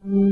And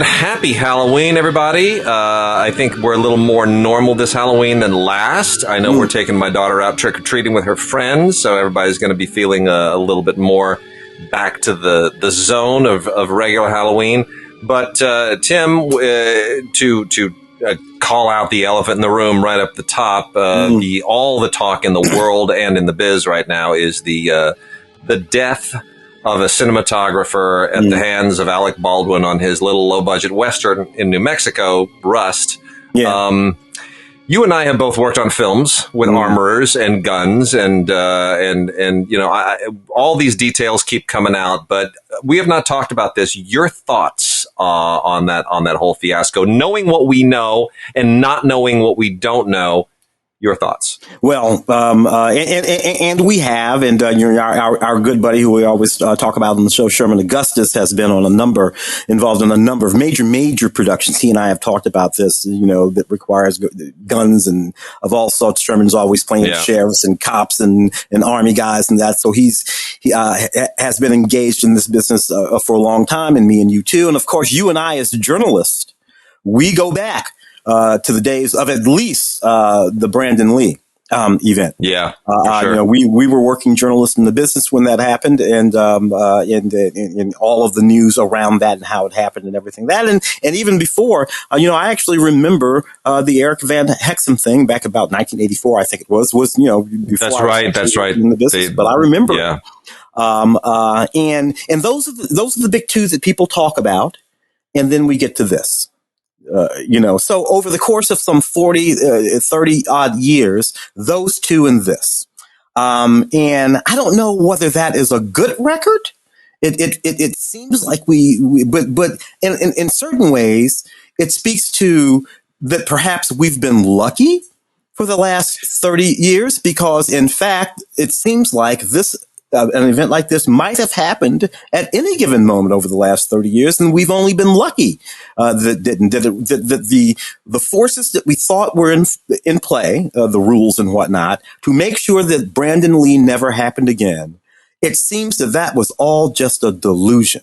happy Halloween, everybody. I think we're a little more normal this Halloween than last. I know we're taking my daughter out trick-or-treating with her friends, so everybody's going to be feeling a little bit more back to the zone of regular Halloween. But, Tim, to call out the elephant in the room right up the top, all the talk in the world and in the biz right now is the death of a cinematographer at the hands of Alec Baldwin on his little low-budget Western in New Mexico, Rust. Yeah. You and I have both worked on films with armorers and guns, and you know, all these details keep coming out, but we have not talked about this. Your thoughts on that whole fiasco, knowing what we know and not knowing what we don't know. Your thoughts? Well, and we have, and you know, our good buddy who we always talk about on the show, Sherman Augustus, has been involved in a number of major productions. He and I have talked about this, you know, that requires guns and of all sorts. Sherman's always playing sheriffs and cops and army guys and that. So he has been engaged in this business for a long time, and me and you too. And of course, you and I as journalists, we go back to the days of at least the Brandon Lee event. Yeah, sure. You know, we were working journalists in the business when that happened, and in all of the news around that and how it happened and everything that, and even before, you know, I actually remember the Eric Van Hexum thing back about 1984, I think it was you know, before that's right in the business, but I remember. Yeah. And those are the big two that people talk about, and then we get to this. You know, so over the course of some 30 odd years, those two and this. And I don't know whether that is a good record. It seems like but in certain ways, it speaks to that perhaps we've been lucky for the last 30 years, because in fact, it seems like an event like this might have happened at any given moment over the last 30 years, and we've only been lucky that the forces that we thought were in play, the rules and whatnot, to make sure that Brandon Lee never happened again. It seems that was all just a delusion,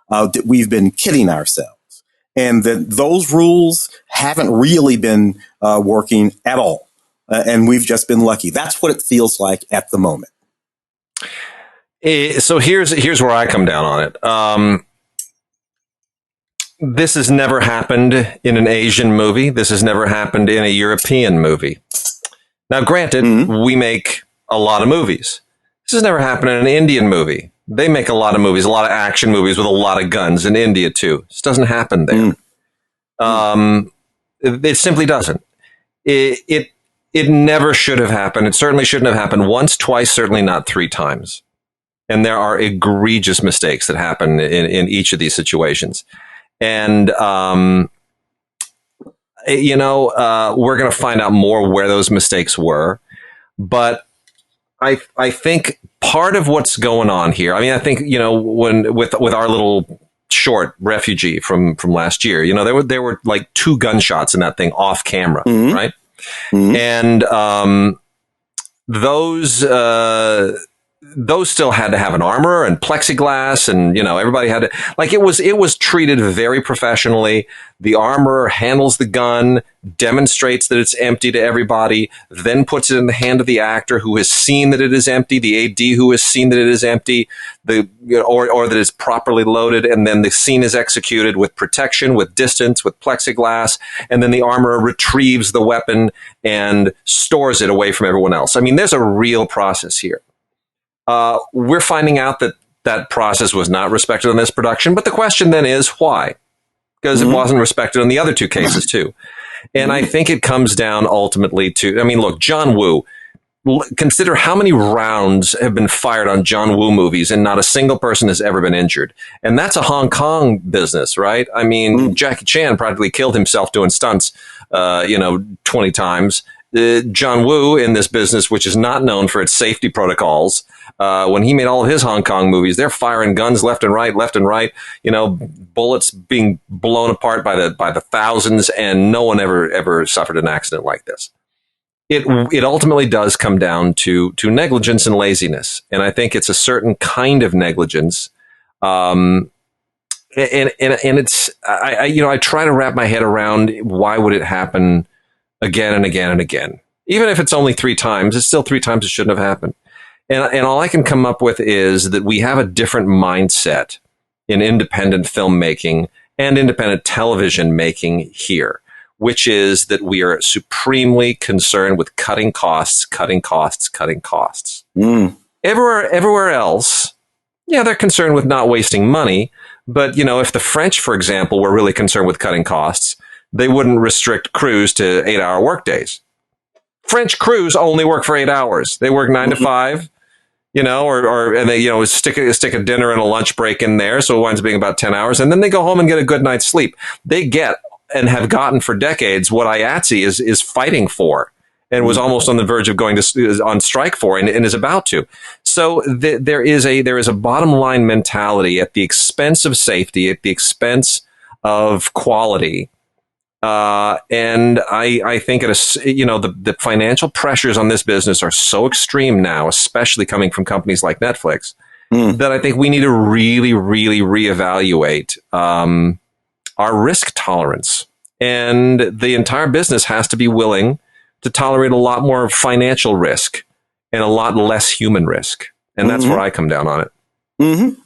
that we've been kidding ourselves, and that those rules haven't really been working at all, and we've just been lucky. That's what it feels like at the moment. So here's where I come down on it. This has never happened in an Asian movie. This has never happened in a European movie. Now, granted, we make a lot of movies. This has never happened in an Indian movie. They make a lot of movies, a lot of action movies with a lot of guns in India too. This doesn't happen there. It simply doesn't. It never should have happened. It certainly shouldn't have happened once, twice, certainly not 3 times. And there are egregious mistakes that happen in each of these situations. And, you know, we're going to find out more where those mistakes were. But I think part of what's going on here, I mean, I think, you know, with our little short Refugee from last year, you know, there were like 2 gunshots in that thing off camera, right? And those still had to have an armor and plexiglass, and you know, everybody had to, like, it was treated very professionally. The armorer handles the gun, demonstrates that it's empty to everybody, then puts it in the hand of the actor who has seen that it is empty, the AD who has seen that it is empty, or that it's properly loaded, and then the scene is executed with protection, with distance, with plexiglass, and then the armorer retrieves the weapon and stores it away from everyone else. I mean, there's a real process here. We're finding out that process was not respected on this production, but the question then is why? Because it wasn't respected in the other 2 cases too. And I think it comes down ultimately to, I mean, look, John Woo, consider how many rounds have been fired on John Woo movies and not a single person has ever been injured. And that's a Hong Kong business, right? I mean, Jackie Chan practically killed himself doing stunts, 20 times. John Woo in this business, which is not known for its safety protocols, when he made all of his Hong Kong movies, they're firing guns left and right, bullets being blown apart by the thousands, and no one ever suffered an accident like this. It ultimately does come down to negligence and laziness, and I think it's a certain kind of negligence. And it's I try to wrap my head around why would it happen again and again and again, even if it's only 3 times. It's still 3 times it shouldn't have happened. And all I can come up with is that we have a different mindset in independent filmmaking and independent television making here, which is that we are supremely concerned with cutting costs. Everywhere else, yeah, they're concerned with not wasting money. But, if the French, for example, were really concerned with cutting costs, they wouldn't restrict crews to 8-hour workdays. French crews only work for 8 hours. They work 9 to 5, and they, stick a dinner and a lunch break in there. So it winds up being about 10 hours. And then they go home and get a good night's sleep. They get and have gotten for decades what IATSE is fighting for and was almost on the verge of going on strike for and is about to. So there is a bottom line mentality at the expense of safety, at the expense of quality. And I think the financial pressures on this business are so extreme now, especially coming from companies like Netflix, that I think we need to really, really reevaluate our risk tolerance. And the entire business has to be willing to tolerate a lot more financial risk and a lot less human risk. And that's where I come down on it. And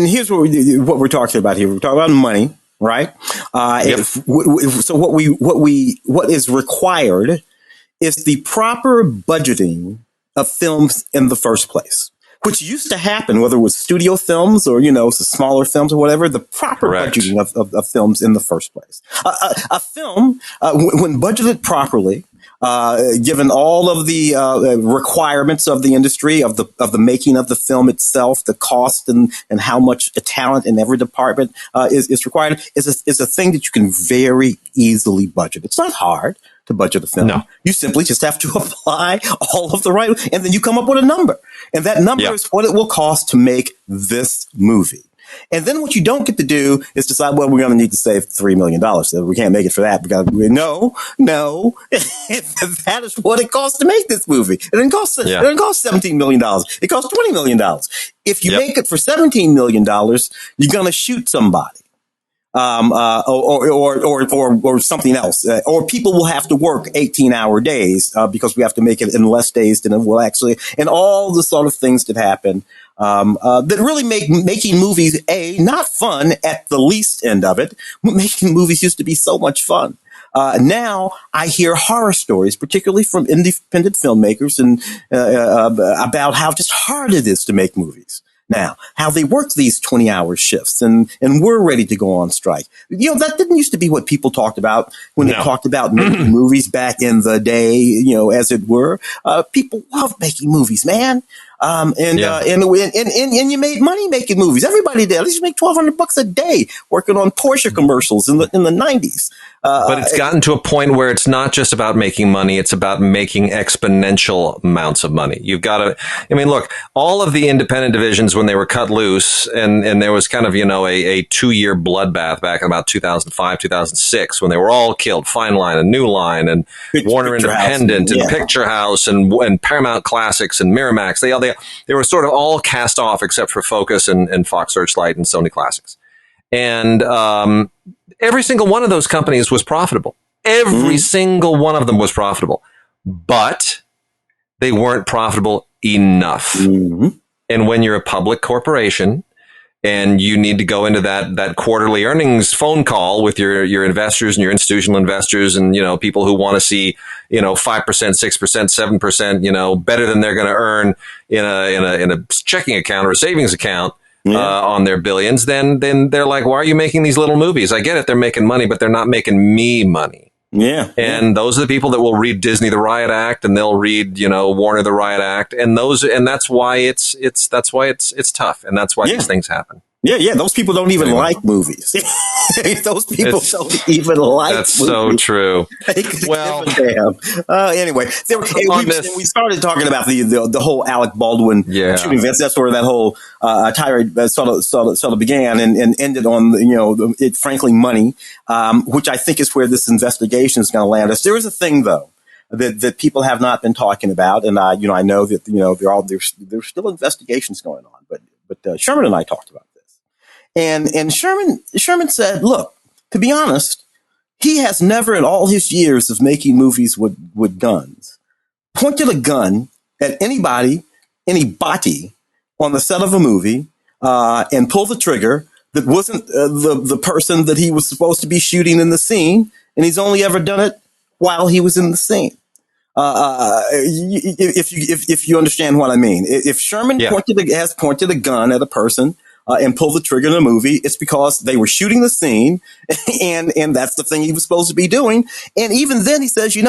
here's what we're talking about here. We're talking about money, right? Yep. So what is required is the proper budgeting of films in the first place, which used to happen, whether it was studio films or, smaller films or whatever, the proper budgeting of films in the first place. A film, when budgeted properly, given all of the requirements of the industry, of the making of the film itself, the cost and how much talent in every department is required, is a thing that you can very easily budget. It's not hard to budget a film. No. You simply just have to apply all of the right, and then you come up with a number. And that number is what it will cost to make this movie. And then what you don't get to do is decide, well, we're going to need to save $3 million. So we can't make it for that. No. That is what it costs to make this movie. It didn't cost $17 million. It costs $20 million. If you make it for $17 million, you're going to shoot somebody. Or something else, or people will have to work 18-hour days, because we have to make it in less days than it will actually, and all the sort of things that happen, that really make making movies, not fun at the least end of it. Making movies used to be so much fun. Now I hear horror stories, particularly from independent filmmakers, and about how just hard it is to make movies. Now, how they work these 20-hour shifts and we're ready to go on strike. That didn't used to be what people talked about when they talked about making movies back in the day, as it were. People love making movies, man. And you made money making movies. Everybody did. At least you make $1,200 a day working on Porsche commercials in the 90s. But it's gotten to a point where it's not just about making money. It's about making exponential amounts of money. You've got to, look, all of the independent divisions, when they were cut loose, and there was kind of, a 2-year bloodbath back in about 2005, 2006, when they were all killed. Fine Line and New Line and Warner Independent and Picture House and Paramount Classics and Miramax. They were sort of all cast off except for Focus and Fox Searchlight and Sony Classics. And every single one of those companies was profitable. Every single one of them was profitable. But they weren't profitable enough. And when you're a public corporation and you need to go into that quarterly earnings phone call with your investors and your institutional investors and, people who want to see, 5%, 6%, 7%, better than they're going to earn in a checking account or a savings account, on their billions, then they're like, why are you making these little movies? I get it. They're making money, but they're not making me money. Yeah. And those are the people that will read Disney the Riot Act, and they'll read, Warner the Riot Act, and that's why it's tough, and that's why these things happen. Yeah. Those people don't even like movies. Those people don't even like That's movies. so true. Well, anyway, we started talking about the whole Alec Baldwin shooting events. That's where that whole tirade sort of began and ended on, frankly, money, which I think is where this investigation is going to land us. There is a thing, though, that people have not been talking about, and I know that there's still investigations going on, but Sherman and I talked about this. And Sherman said, look, to be honest, he has never in all his years of making movies with guns pointed a gun at anybody on the set of a movie and pulled the trigger that wasn't the person that he was supposed to be shooting in the scene. And he's only ever done it while he was in the scene. If you understand what I mean, if Sherman has pointed a gun at a person and pulled the trigger in a movie, it's because they were shooting the scene, and that's the thing he was supposed to be doing. And even then, he says, you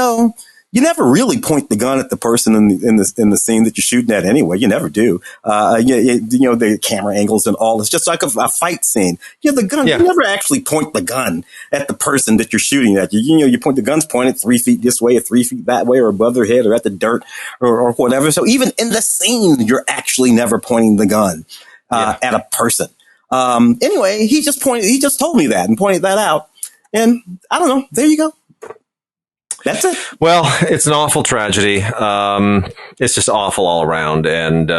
never really point the gun at the person in the scene that you're shooting at anyway. You never do. The camera angles and all. It's just like a fight scene. The gun. You never actually point the gun at the person that you're shooting at. You point the gun's pointed 3 feet this way or 3 feet that way or above their head or at the dirt or whatever. So even in the scene, you're actually never pointing the gun at a person. Anyway, he just told me that and pointed that out. And I don't know. There you go. That's it. Well, it's an awful tragedy. It's just awful all around, and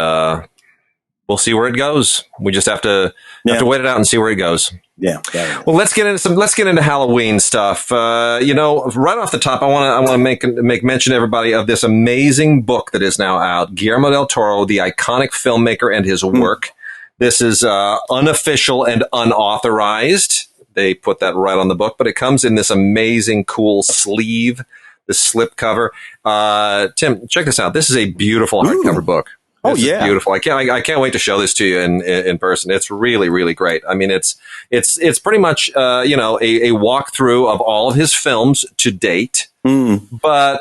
we'll see where it goes. We just have to wait it out and see where it goes. Yeah. Well, let's get into Halloween stuff. Right off the top, I want to make mention to everybody of this amazing book that is now out. Guillermo del Toro, the iconic filmmaker, and his work. This is unofficial and unauthorized. They put that right on the book, but it comes in this amazing, cool sleeve, the slip cover. Tim, check this out. This is a beautiful hardcover book. This is beautiful. I can't wait to show this to you in person. It's really, really great. I mean, it's pretty much, a walkthrough of all of his films to date. But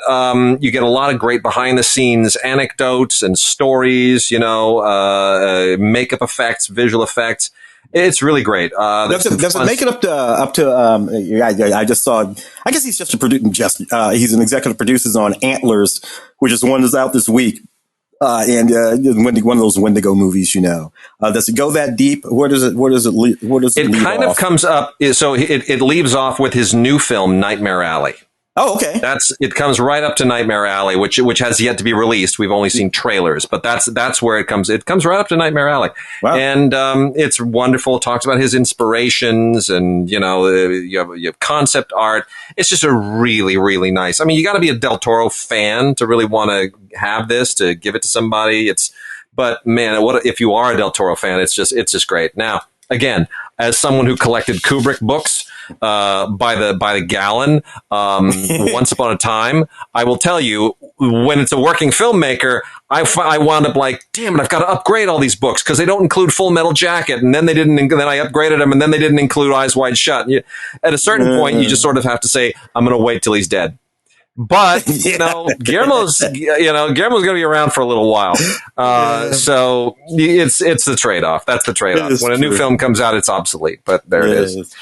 you get a lot of great behind the scenes anecdotes and stories, makeup effects, visual effects. It's really great. Does it make it up to? I just saw. I guess he's just a producer. He's an executive producer on Antlers, which is one that's out this week. And one of those Wendigo movies, does it go that deep? Where does it It kind of comes up. So it leaves off with his new film, Nightmare Alley. Oh, okay. It comes right up to Nightmare Alley, which has yet to be released. We've only seen trailers, but that's where it comes. It comes right up to Nightmare Alley. Wow. And it's wonderful. It talks about his inspirations, and you have concept art. It's just a really, really nice. I mean, you got to be a Del Toro fan to really want to have this, to give it to somebody. But man, what if you are a Del Toro fan? It's just great. Now, again, as someone who collected Kubrick books by the gallon once upon a time, I will tell you, when it's a working filmmaker, I wound up like, damn it, I've got to upgrade all these books because they don't include Full Metal Jacket, and then they didn't. Then I upgraded them, and then they didn't include Eyes Wide Shut. At a certain point, you just sort of have to say, I'm going to wait till he's dead. But Guillermo's going to be around for a little while, so it's the trade off. That's the trade off. When a new film comes out, it's obsolete. But there it is.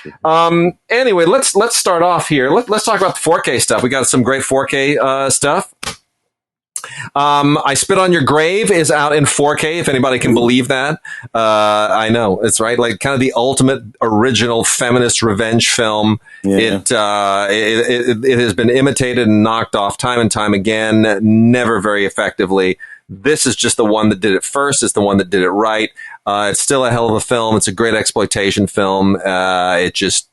Anyway, let's start off here. Let's talk about the 4K stuff. We got some great 4K stuff. I Spit on Your Grave is out in 4K, if anybody can believe that. I know, it's right, like kind of the ultimate original feminist revenge film. It has been imitated and knocked off time and time again, never very effectively. This is just the one that did it first. It's the one that did it right. It's still a hell of a film. It's a great exploitation film. It just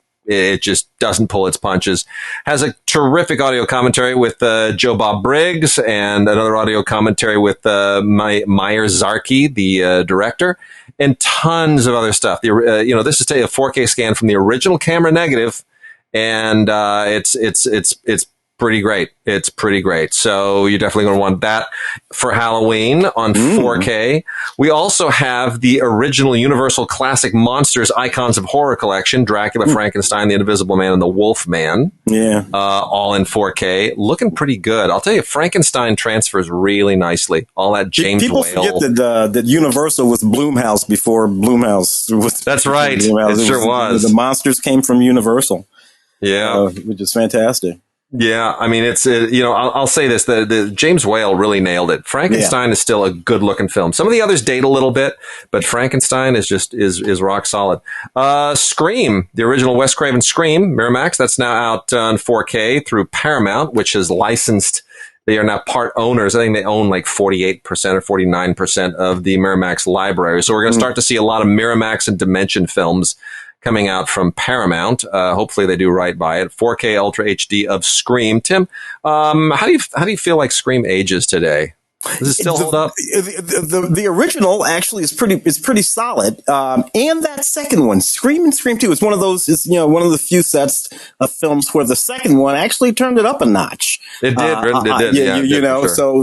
doesn't pull its punches. Has a terrific audio commentary with Joe Bob Briggs, and another audio commentary with Meyer Zarki, the director, and tons of other stuff. This is a 4K scan from the original camera negative, and it's pretty great. It's pretty great. So you're definitely going to want that for Halloween on 4K. We also have the original Universal Classic Monsters Icons of Horror Collection, Dracula, Frankenstein, the Invisible Man, and the Wolf Man. Yeah. All in 4K. Looking pretty good. I'll tell you, Frankenstein transfers really nicely. All that James People Whale. forget that Universal was Blumhouse before Blumhouse was. That's right. It sure was. The monsters came from Universal. Yeah. Which is fantastic. Yeah, I mean, it's I'll say this: the James Whale really nailed it. Frankenstein is still a good looking film. Some of the others date a little bit, but Frankenstein is just is rock solid. Scream, the original Wes Craven Scream, Miramax, that's now out on 4K through Paramount, which is licensed. They are now part owners. I think they own like 48% or 49% of the Miramax library. So we're going to start to see a lot of Miramax and Dimension films coming out from Paramount. Hopefully they do right by it. 4K Ultra HD of Scream. Tim, how do you feel like Scream ages today? Does it still hold up? The original actually is pretty solid. And that second one, Scream and Scream 2, is one of those, one of the few sets of films where the second one actually turned it up a notch. It did. It did.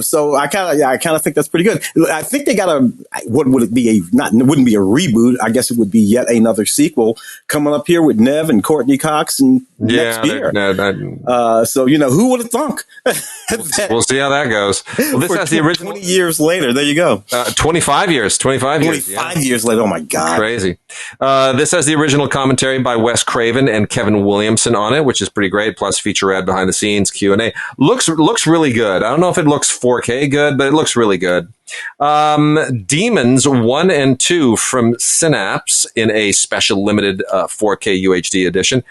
So I kind of think that's pretty good. I think they got what would it be? It wouldn't be a reboot. I guess it would be yet another sequel coming up here with Nev and Courtney Cox and next year. So, who would have thunk? We'll see how that goes. Well, this has the original 20 years later. There you go. 25 years. 25 years later. Oh my God. Crazy. This has the original commentary by Wes Craven and Kevin Williamson on it, which is pretty great. Plus featurette, behind the scenes, Q&A. Looks really good. I don't know if it looks 4K good, but it looks really good. Demons 1 and 2 from Synapse in a special limited 4K UHD edition.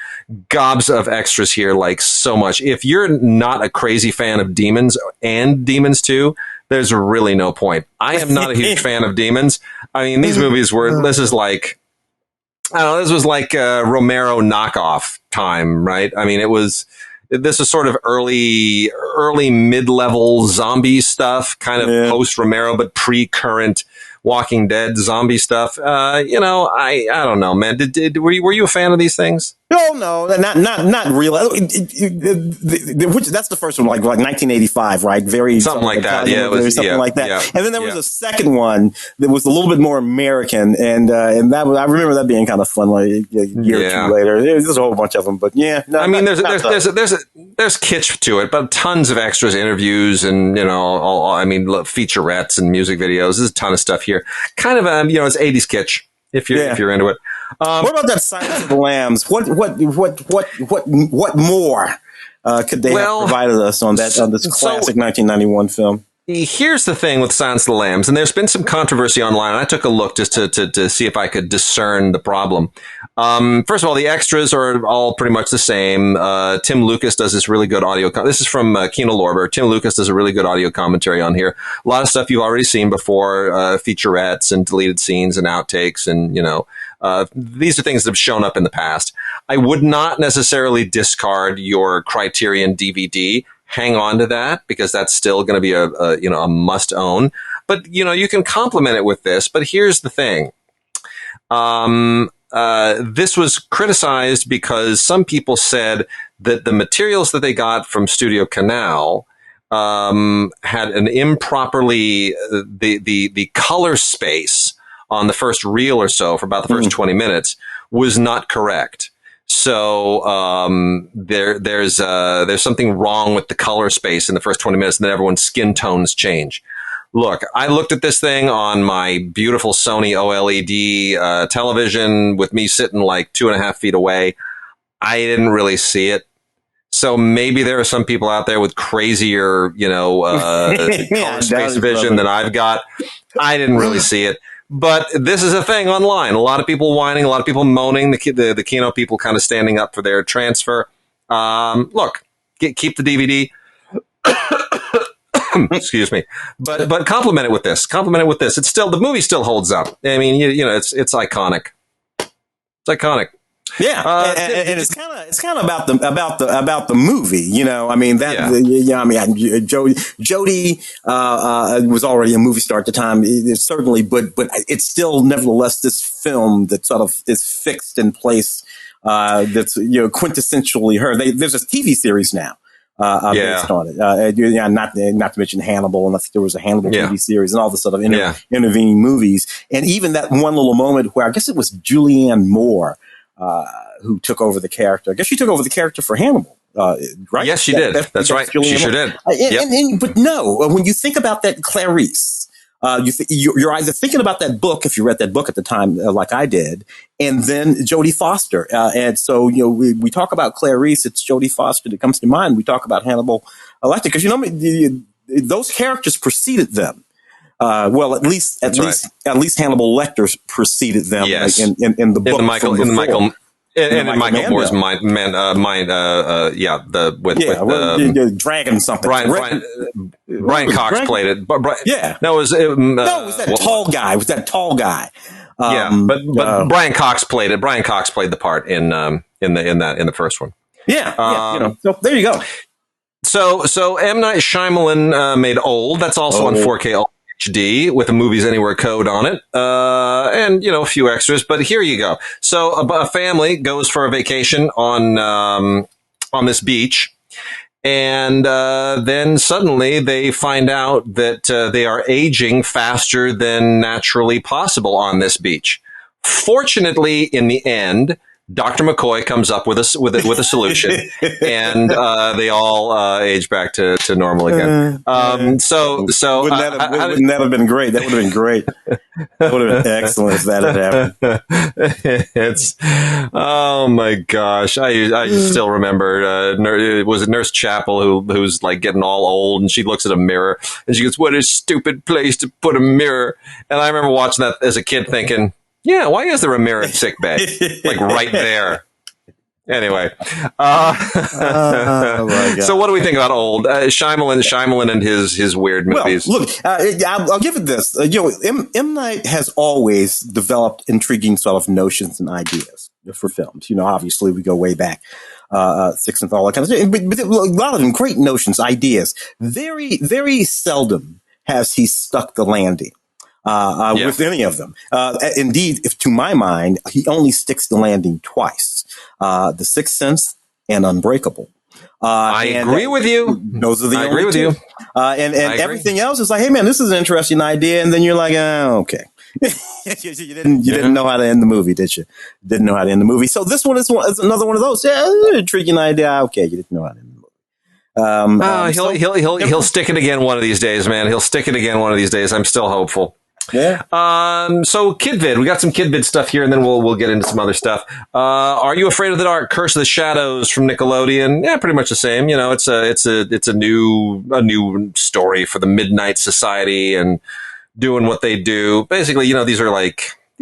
Gobs of extras here, like so much. If you're not a crazy fan of Demons and Demons 2, there's really no point. I am not a huge fan of Demons. I mean, these movies this was like Romero knockoff time, right? I mean, this is sort of early mid-level zombie stuff, kind of post Romero, but pre-current Walking Dead zombie stuff. I don't know, man. Were you a fan of these things? No, not really. That's the first one, like 1985, right? Something like that. Yeah, something like that. Yeah, and then there was a second one that was a little bit more American, and that was, I remember that being kind of fun. Like a year or two later, there's a whole bunch of them. But yeah, no, I mean, there's kitsch to it, but tons of extras, interviews, and featurettes and music videos. There's a ton of stuff here. Kind of it's 80s kitsch if you're into it. What about that Silence of the Lambs? What more could they have provided us on this classic 1991 film? Here's the thing with Silence of the Lambs, and there's been some controversy online, and I took a look just to see if I could discern the problem. First of all, the extras are all pretty much the same. Tim Lucas does this really good audio. This is from Kino Lorber. Tim Lucas does a really good audio commentary on here. A lot of stuff you've already seen before, featurettes and deleted scenes and outtakes, and these are things that have shown up in the past. I would not necessarily discard your Criterion DVD. Hang on to that, because that's still going to be a must own. But you can complement it with this. But here's the thing: this was criticized because some people said that the materials that they got from Studio Canal had an improperly the color space on the first reel or so for about the first 20 minutes was not correct. So there's something wrong with the color space in the first 20 minutes, and then everyone's skin tones change. Look, I looked at this thing on my beautiful Sony OLED television with me sitting like 2.5 feet away. I didn't really see it. So maybe there are some people out there with crazier, color space vision than I've got. I didn't really see it. But this is a thing online. A lot of people whining, a lot of people moaning, the Kino people kind of standing up for their transfer. Look, keep the DVD. Excuse me. But complement it with this. It's still, the movie still holds up. I mean, it's iconic. It's iconic. Yeah, and it's kind of about the movie, I mean Jody was already a movie star at the time, certainly, but it's still nevertheless this film that sort of is fixed in place, that's quintessentially her. There's a TV series now based on it. Yeah, not to mention Hannibal, unless there was a Hannibal TV series and all the sort of intervening movies. And even that one little moment where I guess it was Julianne Moore who took over the character. I guess she took over the character for Hannibal. Right? Yes, she did. That's right. She sure did. But no, when you think about that Clarice, you're either thinking about that book, if you read that book at the time, like I did, and then Jodie Foster. And so, we talk about Clarice, it's Jodie Foster that comes to mind. We talk about Hannibal Lecter because, those characters preceded them. Well, at least Hannibal Lecter preceded them in the book. In Michael Moore's mind, Dragon something. Brian Cox played it. But no, it was that tall guy. Was that tall guy? But Brian Cox played it. Brian Cox played the part in the first one. So there you go. So M. Night Shyamalan made Old. That's also on 4K HD with the Movies Anywhere code on it, and a few extras. But here you go. So a family goes for a vacation on this beach, and then suddenly they find out that they are aging faster than naturally possible on this beach. Fortunately, in the end, Dr. McCoy comes up with a solution, and they all age back to normal again. So wouldn't that have been great? That would have been great. That would have been excellent if that had happened. Oh my gosh! I still remember. Was it Nurse Chapel who's like getting all old, and she looks at a mirror and she goes, "What a stupid place to put a mirror." And I remember watching that as a kid, thinking, yeah, why is there a mirror in sick bay? Like right there. Anyway. So what do we think about Old? Shyamalan and his weird movies. Well, look, I'll give it this. M. Night has always developed intriguing sort of notions and ideas for films. Obviously we go way back. Sixth and all that kind of stuff. But a lot of them, great notions, ideas. Very, very seldom has he stuck the landing. With any of them. Indeed, if to my mind, he only sticks the landing twice. The Sixth Sense and Unbreakable. I agree with you. Those are the only two. I agree with you. And everything else is like, hey man, this is an interesting idea. And then you're like, okay. you didn't know how to end the movie, did you? Didn't know how to end the movie. So this one is another one of those. Yeah, intriguing idea. Okay, you didn't know how to end the movie. He'll stick it again one of these days, man. He'll stick it again one of these days. I'm still hopeful. Yeah. So KidVid, we got some KidVid stuff here, and then we'll get into some other stuff. Are You Afraid of the Dark? Curse of the Shadows from Nickelodeon. Yeah, pretty much the same. It's a new story for the Midnight Society and doing what they do. Basically, these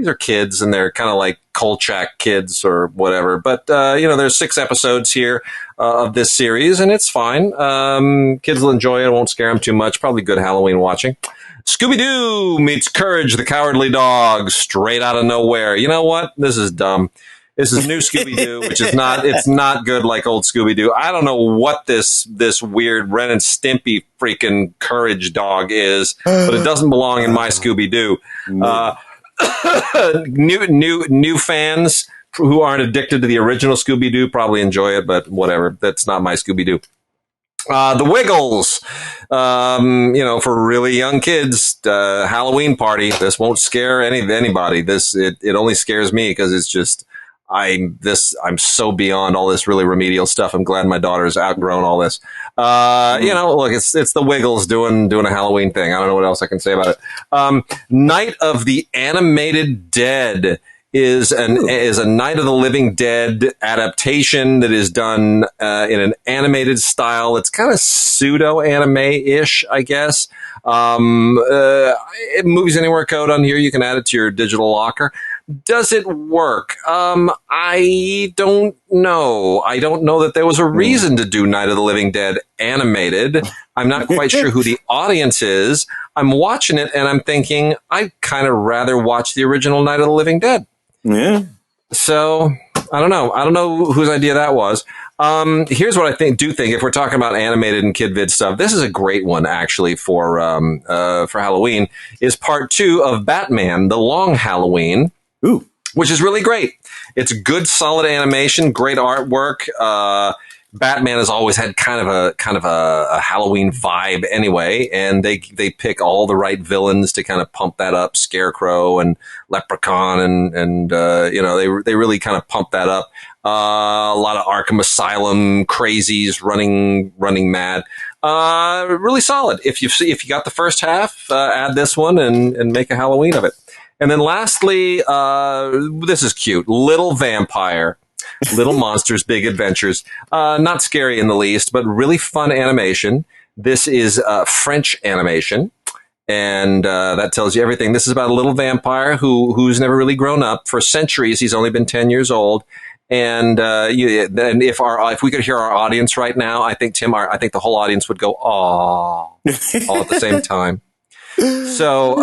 are kids, and they're kind of like Kolchak kids or whatever. But there's 6 episodes here of this series, and it's fine. Kids will enjoy it. It won't scare them too much. Probably good Halloween watching. Scooby-Doo meets Courage the Cowardly Dog, straight out of nowhere. You know what? This is dumb. This is new Scooby-Doo, which is it's not good like old Scooby-Doo. I don't know what this weird Ren and Stimpy freaking Courage dog is, but it doesn't belong in my Scooby-Doo. New fans who aren't addicted to the original Scooby-Doo probably enjoy it, but whatever. That's not my Scooby-Doo. The Wiggles, for really young kids, Halloween party. This won't scare anybody. It only scares me because it's just, I'm so beyond all this really remedial stuff. I'm glad my daughter has outgrown all this. Look, it's the Wiggles doing a Halloween thing. I don't know what else I can say about it. Night of the Animated Dead is a Night of the Living Dead adaptation that is done in an animated style. It's kind of pseudo-anime-ish, I guess. Movies Anywhere code on here. You can add it to your digital locker. Does it work? I don't know. I don't know that there was a reason to do Night of the Living Dead animated. I'm not quite sure who the audience is. I'm watching it and I'm thinking I'd kind of rather watch the original Night of the Living Dead. Yeah. So I don't know. I don't know whose idea that was. Here's what I think. If we're talking about animated and KidVid stuff, this is a great one actually for Halloween. Is part 2 of Batman: The Long Halloween. Ooh. Which is really great. It's good, solid animation, great artwork. Batman has always had kind of a Halloween vibe anyway, and they pick all the right villains to kind of pump that up. Scarecrow and Leprechaun and they really kind of pump that up. A lot of Arkham Asylum crazies running mad. Really solid. If you got the first half, add this one and make a Halloween of it. And then lastly, this is cute. Little Vampire. Little Monsters, Big Adventures. Not scary in the least, but really fun animation. This is French animation, and that tells you everything. This is about a little vampire who's never really grown up. For centuries, he's only been 10 years old. And if we could hear our audience right now, I think I think the whole audience would go, "Aw," all at the same time. So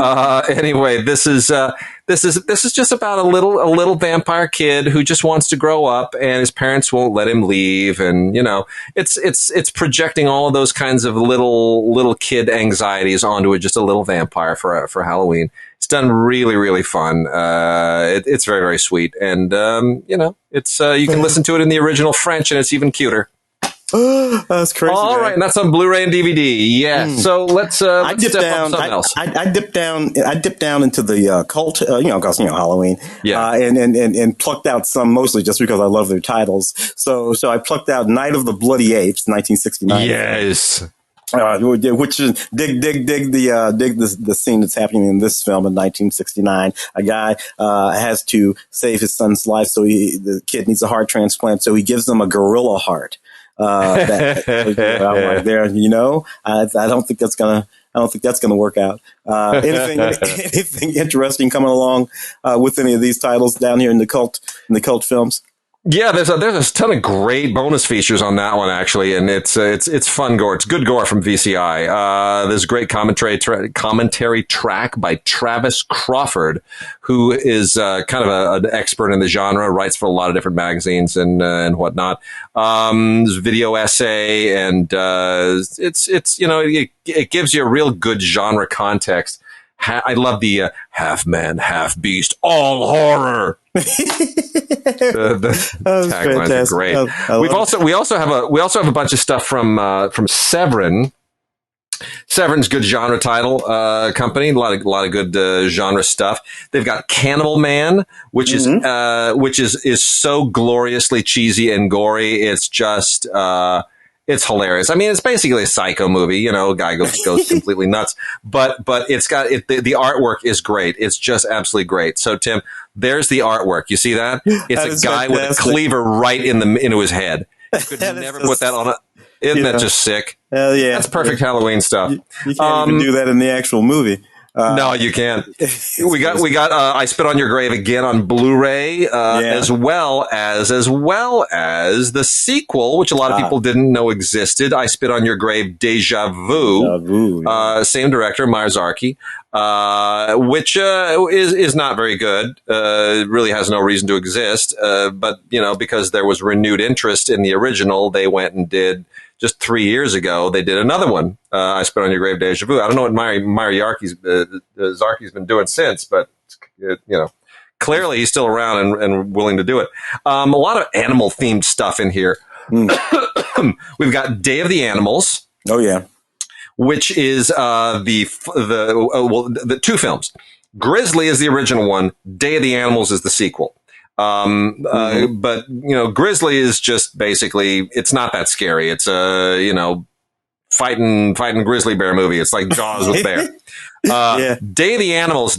anyway, this is just about a little vampire kid who just wants to grow up, and his parents won't let him leave, and it's projecting all of those kinds of little kid anxieties onto just a little vampire for Halloween. It's done really, really fun. It's very, very sweet, and it's you can listen to it in the original French, and it's even cuter. That's crazy. All right, and that's on Blu-ray and DVD. Yeah. So let's step up something else. I dipped down into the cult, because Halloween. Yeah. And plucked out some, mostly just because I love their titles. So I plucked out Night of the Bloody Apes, 1969. Yes. Which is dig the scene that's happening in this film in 1969. A guy has to save his son's life, so the kid needs a heart transplant, so he gives them a gorilla heart. I'm like, I don't think that's gonna work out. Anything interesting coming along with any of these titles down here in the cult films? Yeah, there's a ton of great bonus features on that one actually, and it's fun gore. It's good gore from VCI. There's a great commentary track by Travis Crawford, who is kind of an expert in the genre, writes for a lot of different magazines and whatnot. There's a video essay, and it gives you a real good genre context. I love the half man, half beast, all horror. The taglines are great. We also have a bunch of stuff from Severin. Severin's good genre title company. A lot of good genre stuff. They've got Cannibal Man, which is so gloriously cheesy and gory. It's just it's hilarious. I mean, it's basically a Psycho movie. A guy goes completely nuts. But it's got the artwork is great. It's just absolutely great. So Tim, there's the artwork. You see that? It's a guy with a cleaver right into his head. You could never put that on Isn't that just sick? Hell yeah. That's perfect Halloween stuff. You can't even do that in the actual movie. No, you can't. We got I Spit on Your Grave again on Blu-ray, as well as the sequel, which a lot of people didn't know existed. I Spit on Your Grave, Deja Vu. Same director, Miyazaki, which is not very good. Really has no reason to exist. But because there was renewed interest in the original, they went and did. Just 3 years ago, they did another one. I Spit on Your Grave, Deja Vu. I don't know what Zarki's been doing since, but clearly he's still around and willing to do it. A lot of animal themed stuff in here. We've got Day of the Animals. Oh yeah, which is the two films. Grizzly is the original one. Day of the Animals is the sequel. But Grizzly is just basically, it's not that scary. It's a, fighting grizzly bear movie. It's like Jaws with bear. Day of the Animals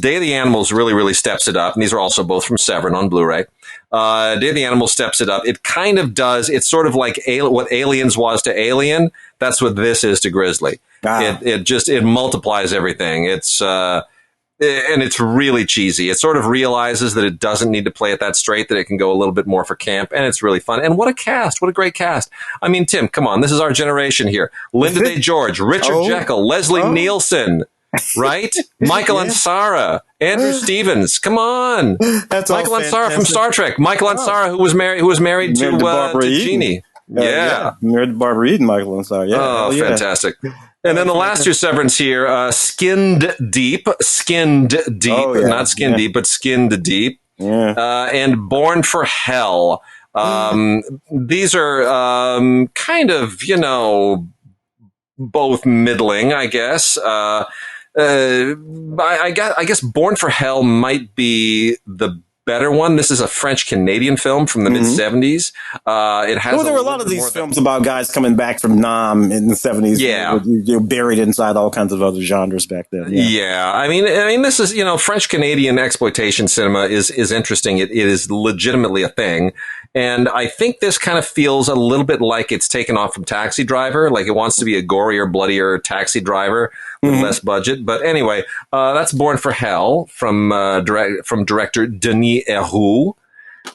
really, really steps it up. And these are also both from Severin on Blu-ray. Day of the Animals steps it up. It kind of does. It's sort of like what Aliens was to Alien. That's what this is to Grizzly. It multiplies everything. And it's really cheesy. It sort of realizes that it doesn't need to play it that straight, that it can go a little bit more for camp, and it's really fun. And what a cast. What a great cast. I mean, Tim, come on. This is our generation here. Linda Day George, Richard Jekyll, Leslie Nielsen, right? Michael Ansara, Andrew Stevens. Come on. That's Michael Ansara from Star Trek. Michael Ansara, who was married to Jeannie. Married to Barbara Eden, Michael Ansara. Oh, fantastic. And then the last two Severins here, Skinned Deep, not Skin Deep, but Skinned Deep, and Born for Hell. These are kind of, both middling, I guess. I guess Born for Hell might be the better one. This is a French-Canadian film from the mid-'70s. It has there were a lot of these films about guys coming back from Nam in the 70s. Yeah. You're buried inside all kinds of other genres back then. Yeah. I mean, this is, French-Canadian exploitation cinema is interesting. It is legitimately a thing. And I think this kind of feels a little bit like it's taken off from Taxi Driver. Like it wants to be a gorier, bloodier Taxi Driver with less budget. But anyway, that's Born for Hell from director Denis Héroux.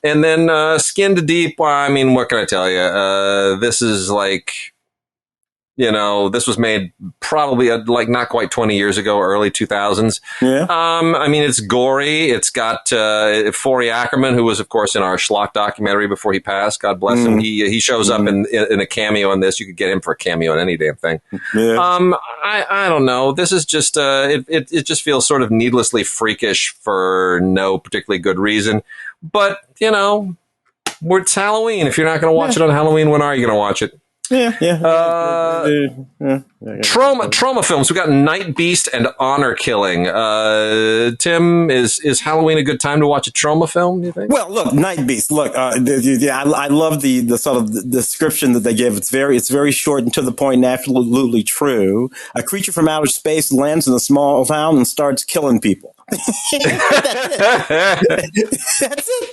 And then Skin to Deep, well, I mean, what can I tell you? This is like, this was made probably like not quite 20 years ago, early 2000s. Yeah. I mean, it's gory. It's got Forey Ackerman, who was, of course, in our Schlock documentary before he passed. God bless him. He shows up in a cameo in this. You could get him for a cameo in any damn thing. Yeah. I don't know. This is just it just feels sort of needlessly freakish for no particularly good reason. But it's Halloween. If you're not going to watch it on Halloween, when are you going to watch it? Trauma films. We got Night Beast and Honor Killing. Tim, is Halloween a good time to watch a trauma film, do you think? Well, look, Night Beast. Look, I love the sort of description that they give. It's very short and to the point and absolutely true. A creature from outer space lands in a small town and starts killing people. That's it.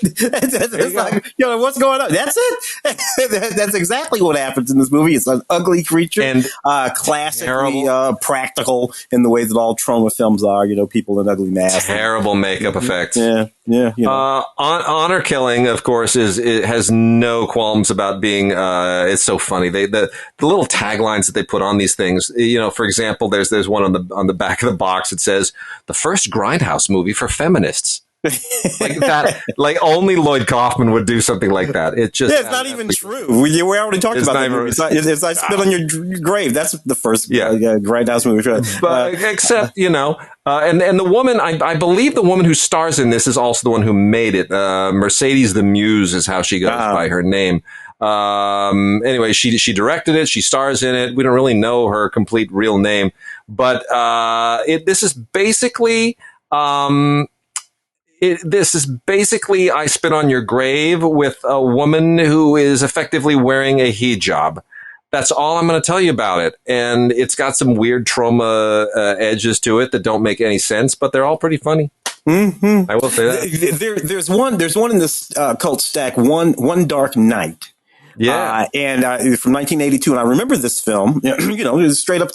It's like, what's going on? That's it. That's exactly what happens in this movie. It's an ugly creature and classically practical in the way that all trauma films are. People in ugly masks, terrible makeup effects. Yeah. Honor Killing, of course, it has no qualms about being. It's so funny. The little taglines that they put on these things. For example, there's one on the back of the box. It says the first Grindhouse movie for feminists. Like that, like only Lloyd Kaufman would do something like that. It's just it's not even true. We already talked about that. It's I Spit on Your Grave. That's the first Grindhouse movie. But except and the woman, I believe the woman who stars in this is also the one who made it. Mercedes the Muse is how she goes by her name. Anyway, she directed it. She stars in it. We don't really know her complete real name, but this is basically. This is basically I Spit on Your Grave with a woman who is effectively wearing a hijab. That's all I'm going to tell you about it. And it's got some weird trauma edges to it that don't make any sense, but they're all pretty funny. I will say that. There's one in this cult stack, One Dark Night. Yeah, and from 1982, and I remember this film. It was straight up.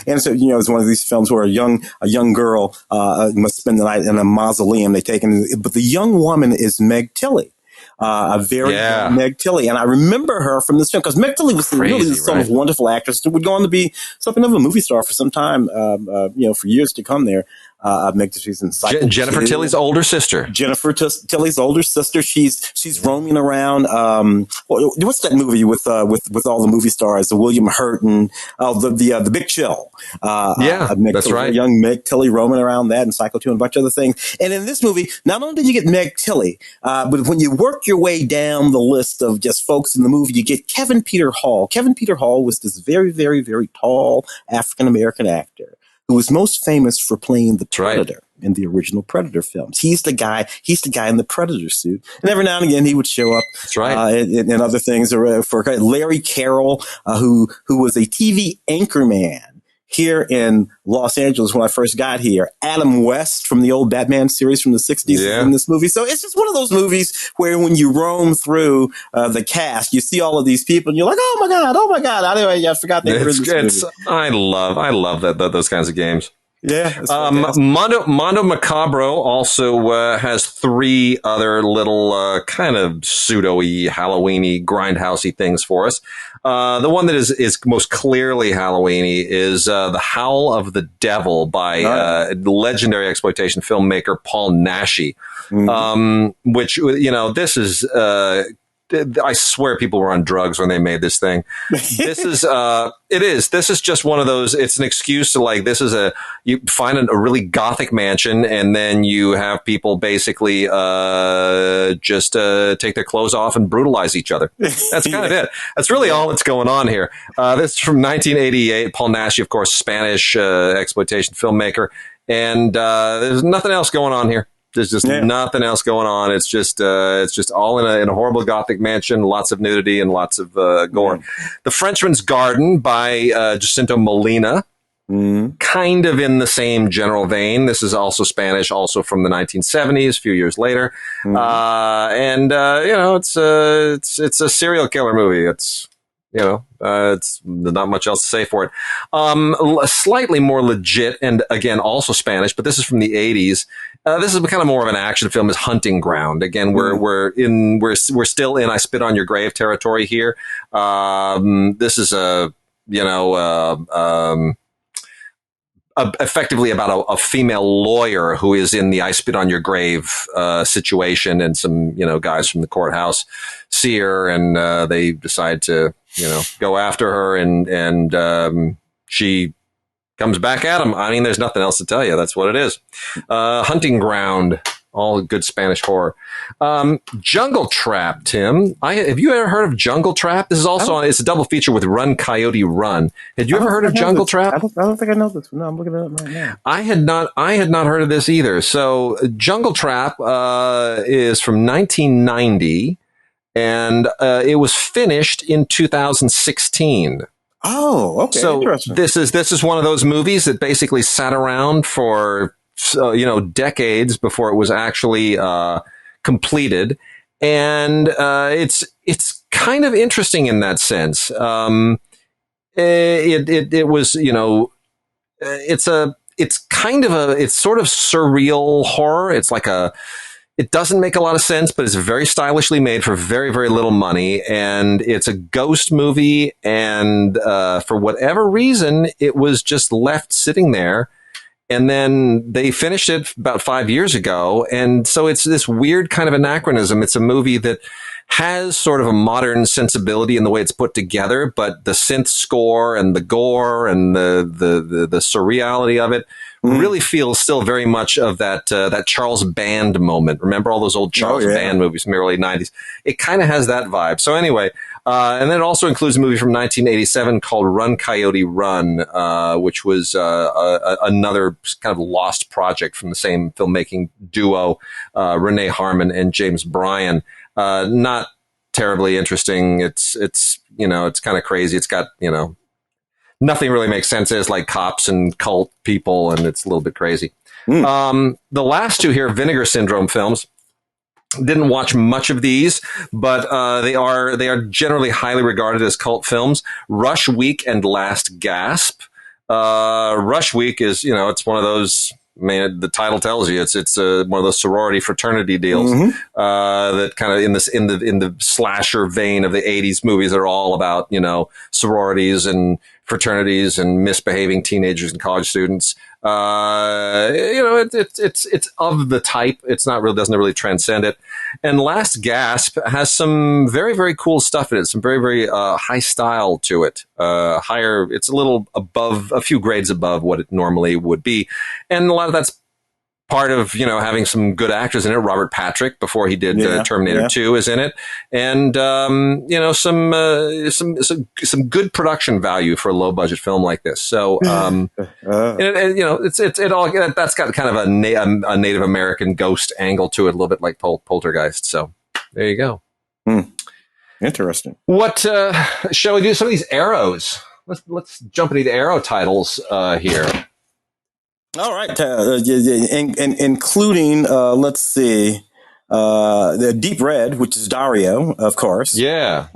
And so, it's one of these films where a young girl must spend the night in a mausoleum. But the young woman is Meg Tilly. A very young Meg Tilly, and I remember her from this film because Meg Tilly was really this sort of wonderful actress who would go on to be something of a movie star for some time, for years to come. There, Meg Tilly's in Jennifer Tilly's older sister. Jennifer Tilly's older sister. She's roaming around. What's that movie with all the movie stars? The William Hurt and the Big Chill. That's Tilly, right. Young Meg Tilly roaming around that and Psycho 2 and a bunch of other things. And in this movie, not only do you get Meg Tilly, but when you work your way down the list of just folks in the movie, you get Kevin Peter Hall. Kevin Peter Hall was this very, very, very tall African-American actor who was most famous for playing the Predator in the original Predator films. He's the guy in the Predator suit. And every now and again, he would show up in other things. For Larry Carroll, who was a TV anchorman here in Los Angeles when I first got here. Adam West from the old Batman series from the 60s in this movie. So it's just one of those movies where when you roam through the cast, you see all of these people and you're like, oh my God. Anyway, I forgot they were in this movie. I love those kinds of games. Yeah. Mondo Macabro also has three other little kind of pseudo-y, Halloween-y, grindhousey things for us. The one that is most clearly Halloween-y is The Howl of the Devil by legendary exploitation filmmaker Paul Naschy, which, this is I swear people were on drugs when they made this thing. This is this is just one of those. It's an excuse to like, you find a really gothic mansion, and then you have people basically just take their clothes off and brutalize each other. That's kind of it. That's really all that's going on here. This is from 1988. Paul Naschy, of course, Spanish exploitation filmmaker, and there's nothing else going on here. There's just nothing else going on. It's just all in a horrible gothic mansion, lots of nudity and lots of gore. The Frenchman's Garden by Jacinto Molina, kind of in the same general vein. This is also Spanish, also from the 1970s, a few years later. And it's a serial killer movie. It's not much else to say for it. Slightly more legit, and again, also Spanish, but this is from the 80s. This is kind of more of an action film, is Hunting Ground. Again, we're still in I Spit on Your Grave territory here. This is effectively about a female lawyer who is in the I Spit on Your Grave situation, and some guys from the courthouse see her, and they decide to go after her, and she comes back at him. I mean, there's nothing else to tell you. That's what it is. Hunting Ground, all good Spanish horror. Jungle Trap, Tim. Have you ever heard of Jungle Trap? This is also it's a double feature with Run Coyote Run. Had you ever heard of Jungle Trap? I don't think I know this one. No, I'm looking it up right now. I had not heard of this either. So Jungle Trap is from 1990, and it was finished in 2016. Oh, okay. So interesting. This is one of those movies that basically sat around for decades before it was actually completed, and it's kind of interesting in that sense. It was it's sort of surreal horror. It's like it doesn't make a lot of sense, but it's very stylishly made for very, very little money. And it's a ghost movie. And for whatever reason, it was just left sitting there. And then they finished it about 5 years ago. And so it's this weird kind of anachronism. It's a movie that has sort of a modern sensibility in the way it's put together, but the synth score and the gore and the surreality of it really feels still very much of that Charles Band moment. Remember all those old Charles Band movies from the early 90s? It kind of has that vibe. So anyway, and then it also includes a movie from 1987 called Run Coyote Run, which was another kind of lost project from the same filmmaking duo, Renee Harmon and James Bryan. Not terribly interesting. It's kind of crazy. It's got, nothing really makes sense. It's like cops and cult people, and it's a little bit crazy. The last two here, Vinegar Syndrome films. Didn't watch much of these, but they are generally highly regarded as cult films. Rush Week and Last Gasp. Rush Week is, it's one of those. Man, the title tells you it's one of those sorority fraternity deals that kind of in the slasher vein of the 80s movies that are all about sororities and fraternities and misbehaving teenagers and college students. It's of the type. Doesn't really transcend it. And Last Gasp has some very, very cool stuff in it. Some very, very high style to it. Higher. It's a little above, a few grades above what it normally would be, and a lot of that's part of having some good actors in it. Robert Patrick, before he did Terminator 2, is in it, and some good production value for a low budget film like this. So it all that's got kind of a Native American ghost angle to it, a little bit like Poltergeist. So there you go. Interesting. What shall we do? Some of these arrows. Let's jump into the arrow titles here. All right, including let's see, the Deep Red, which is Dario, of course. Doing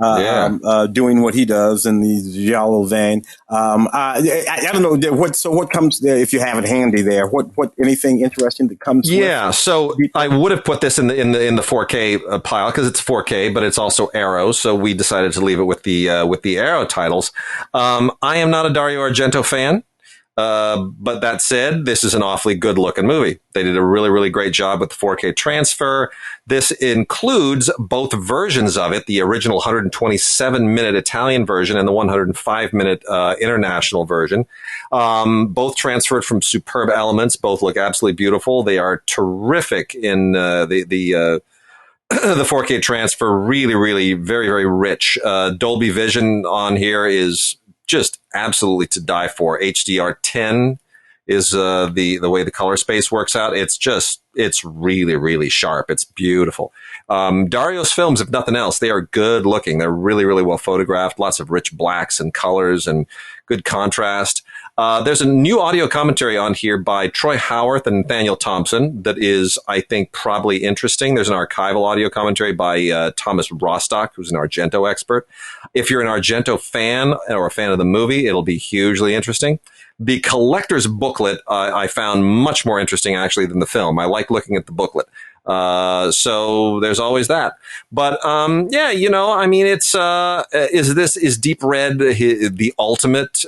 what he does in the giallo vein. I don't know what comes if you have it handy there. What anything interesting that comes? So I would have put this in the 4K pile because it's 4K, but it's also Arrow. So we decided to leave it with the Arrow titles. I am not a Dario Argento fan. But that said, this is an awfully good looking movie. They did a really, really great job with the 4K transfer. This includes both versions of it, the original 127-minute Italian version and the 105-minute international version. Both transferred from superb elements. Both look absolutely beautiful. They are terrific in the 4K transfer. Really, really very, very rich. Dolby Vision on here is just absolutely to die for. HDR10 is the way the color space works out. It's really, really sharp. It's beautiful. Dario's films, if nothing else, they are good looking. They're really, really well photographed. Lots of rich blacks and colors and good contrast. There's a new audio commentary on here by Troy Howarth and Nathaniel Thompson that is, I think, probably interesting. There's an archival audio commentary by Thomas Rostock, who's an Argento expert. If you're an Argento fan or a fan of the movie, it'll be hugely interesting. The collector's booklet I found much more interesting, actually, than the film. I like looking at the booklet. So there's always that. But yeah, I mean, it's is Deep Red the ultimate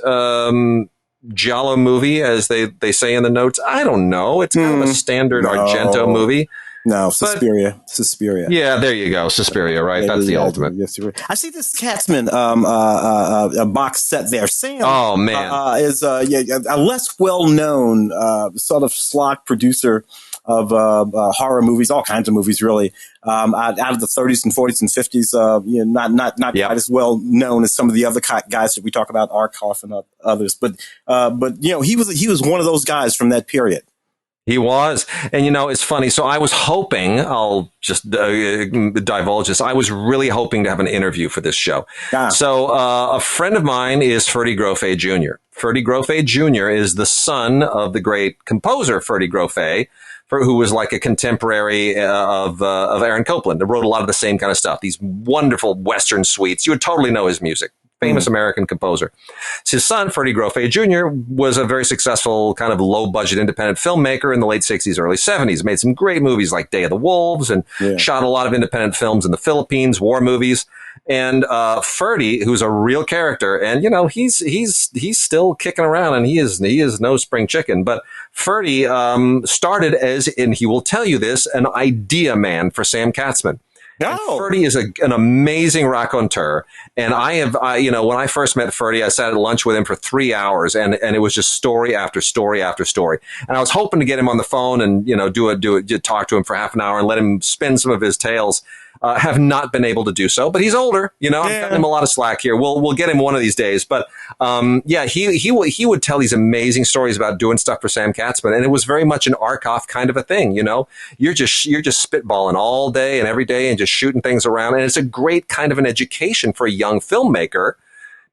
Giallo movie, as they say in the notes? I don't know. It's kind of a standard Argento movie. No, Suspiria. Yeah, there you go. Suspiria, right? That's the ultimate. Yes, I see this Katzman a box set there. Sam, oh man, is a less well known sort of schlock producer of horror movies, all kinds of movies, really. Out of the 30s and 40s and 50s, not quite as well known as some of the other guys that we talk about, Arkoff and others. But he was one of those guys from that period. He was. And, it's funny. So I was hoping, I'll just divulge this. I was really hoping to have an interview for this show. Ah. So a friend of mine is Ferdy Grofé Jr. Ferdy Grofé Jr. is the son of the great composer Ferdy Grofé, who was like a contemporary of Aaron Copland. That wrote a lot of the same kind of stuff. These wonderful Western suites. You would totally know his music. Famous American composer. So his son, Ferdy Grofé Jr., was a very successful kind of low-budget independent filmmaker in the late 60s, early 70s. Made some great movies like Day of the Wolves and shot a lot of independent films in the Philippines, war movies. And Ferdy, who's a real character, and he's still kicking around, and he is no spring chicken. But Ferdy started as, and he will tell you this, an idea man for Sam Katzman. Oh. Ferdy is an amazing raconteur. And when I first met Ferdy, I sat at lunch with him for 3 hours, and it was just story after story after story. And I was hoping to get him on the phone and, talk to him for half an hour and let him spin some of his tales. Have not been able to do so, but he's older. I'm cutting him a lot of slack here. We'll get him one of these days. But he would tell these amazing stories about doing stuff for Sam Katzman, and it was very much an Arkoff kind of a thing. You're just spitballing all day and every day and just shooting things around, and it's a great kind of an education for a young filmmaker.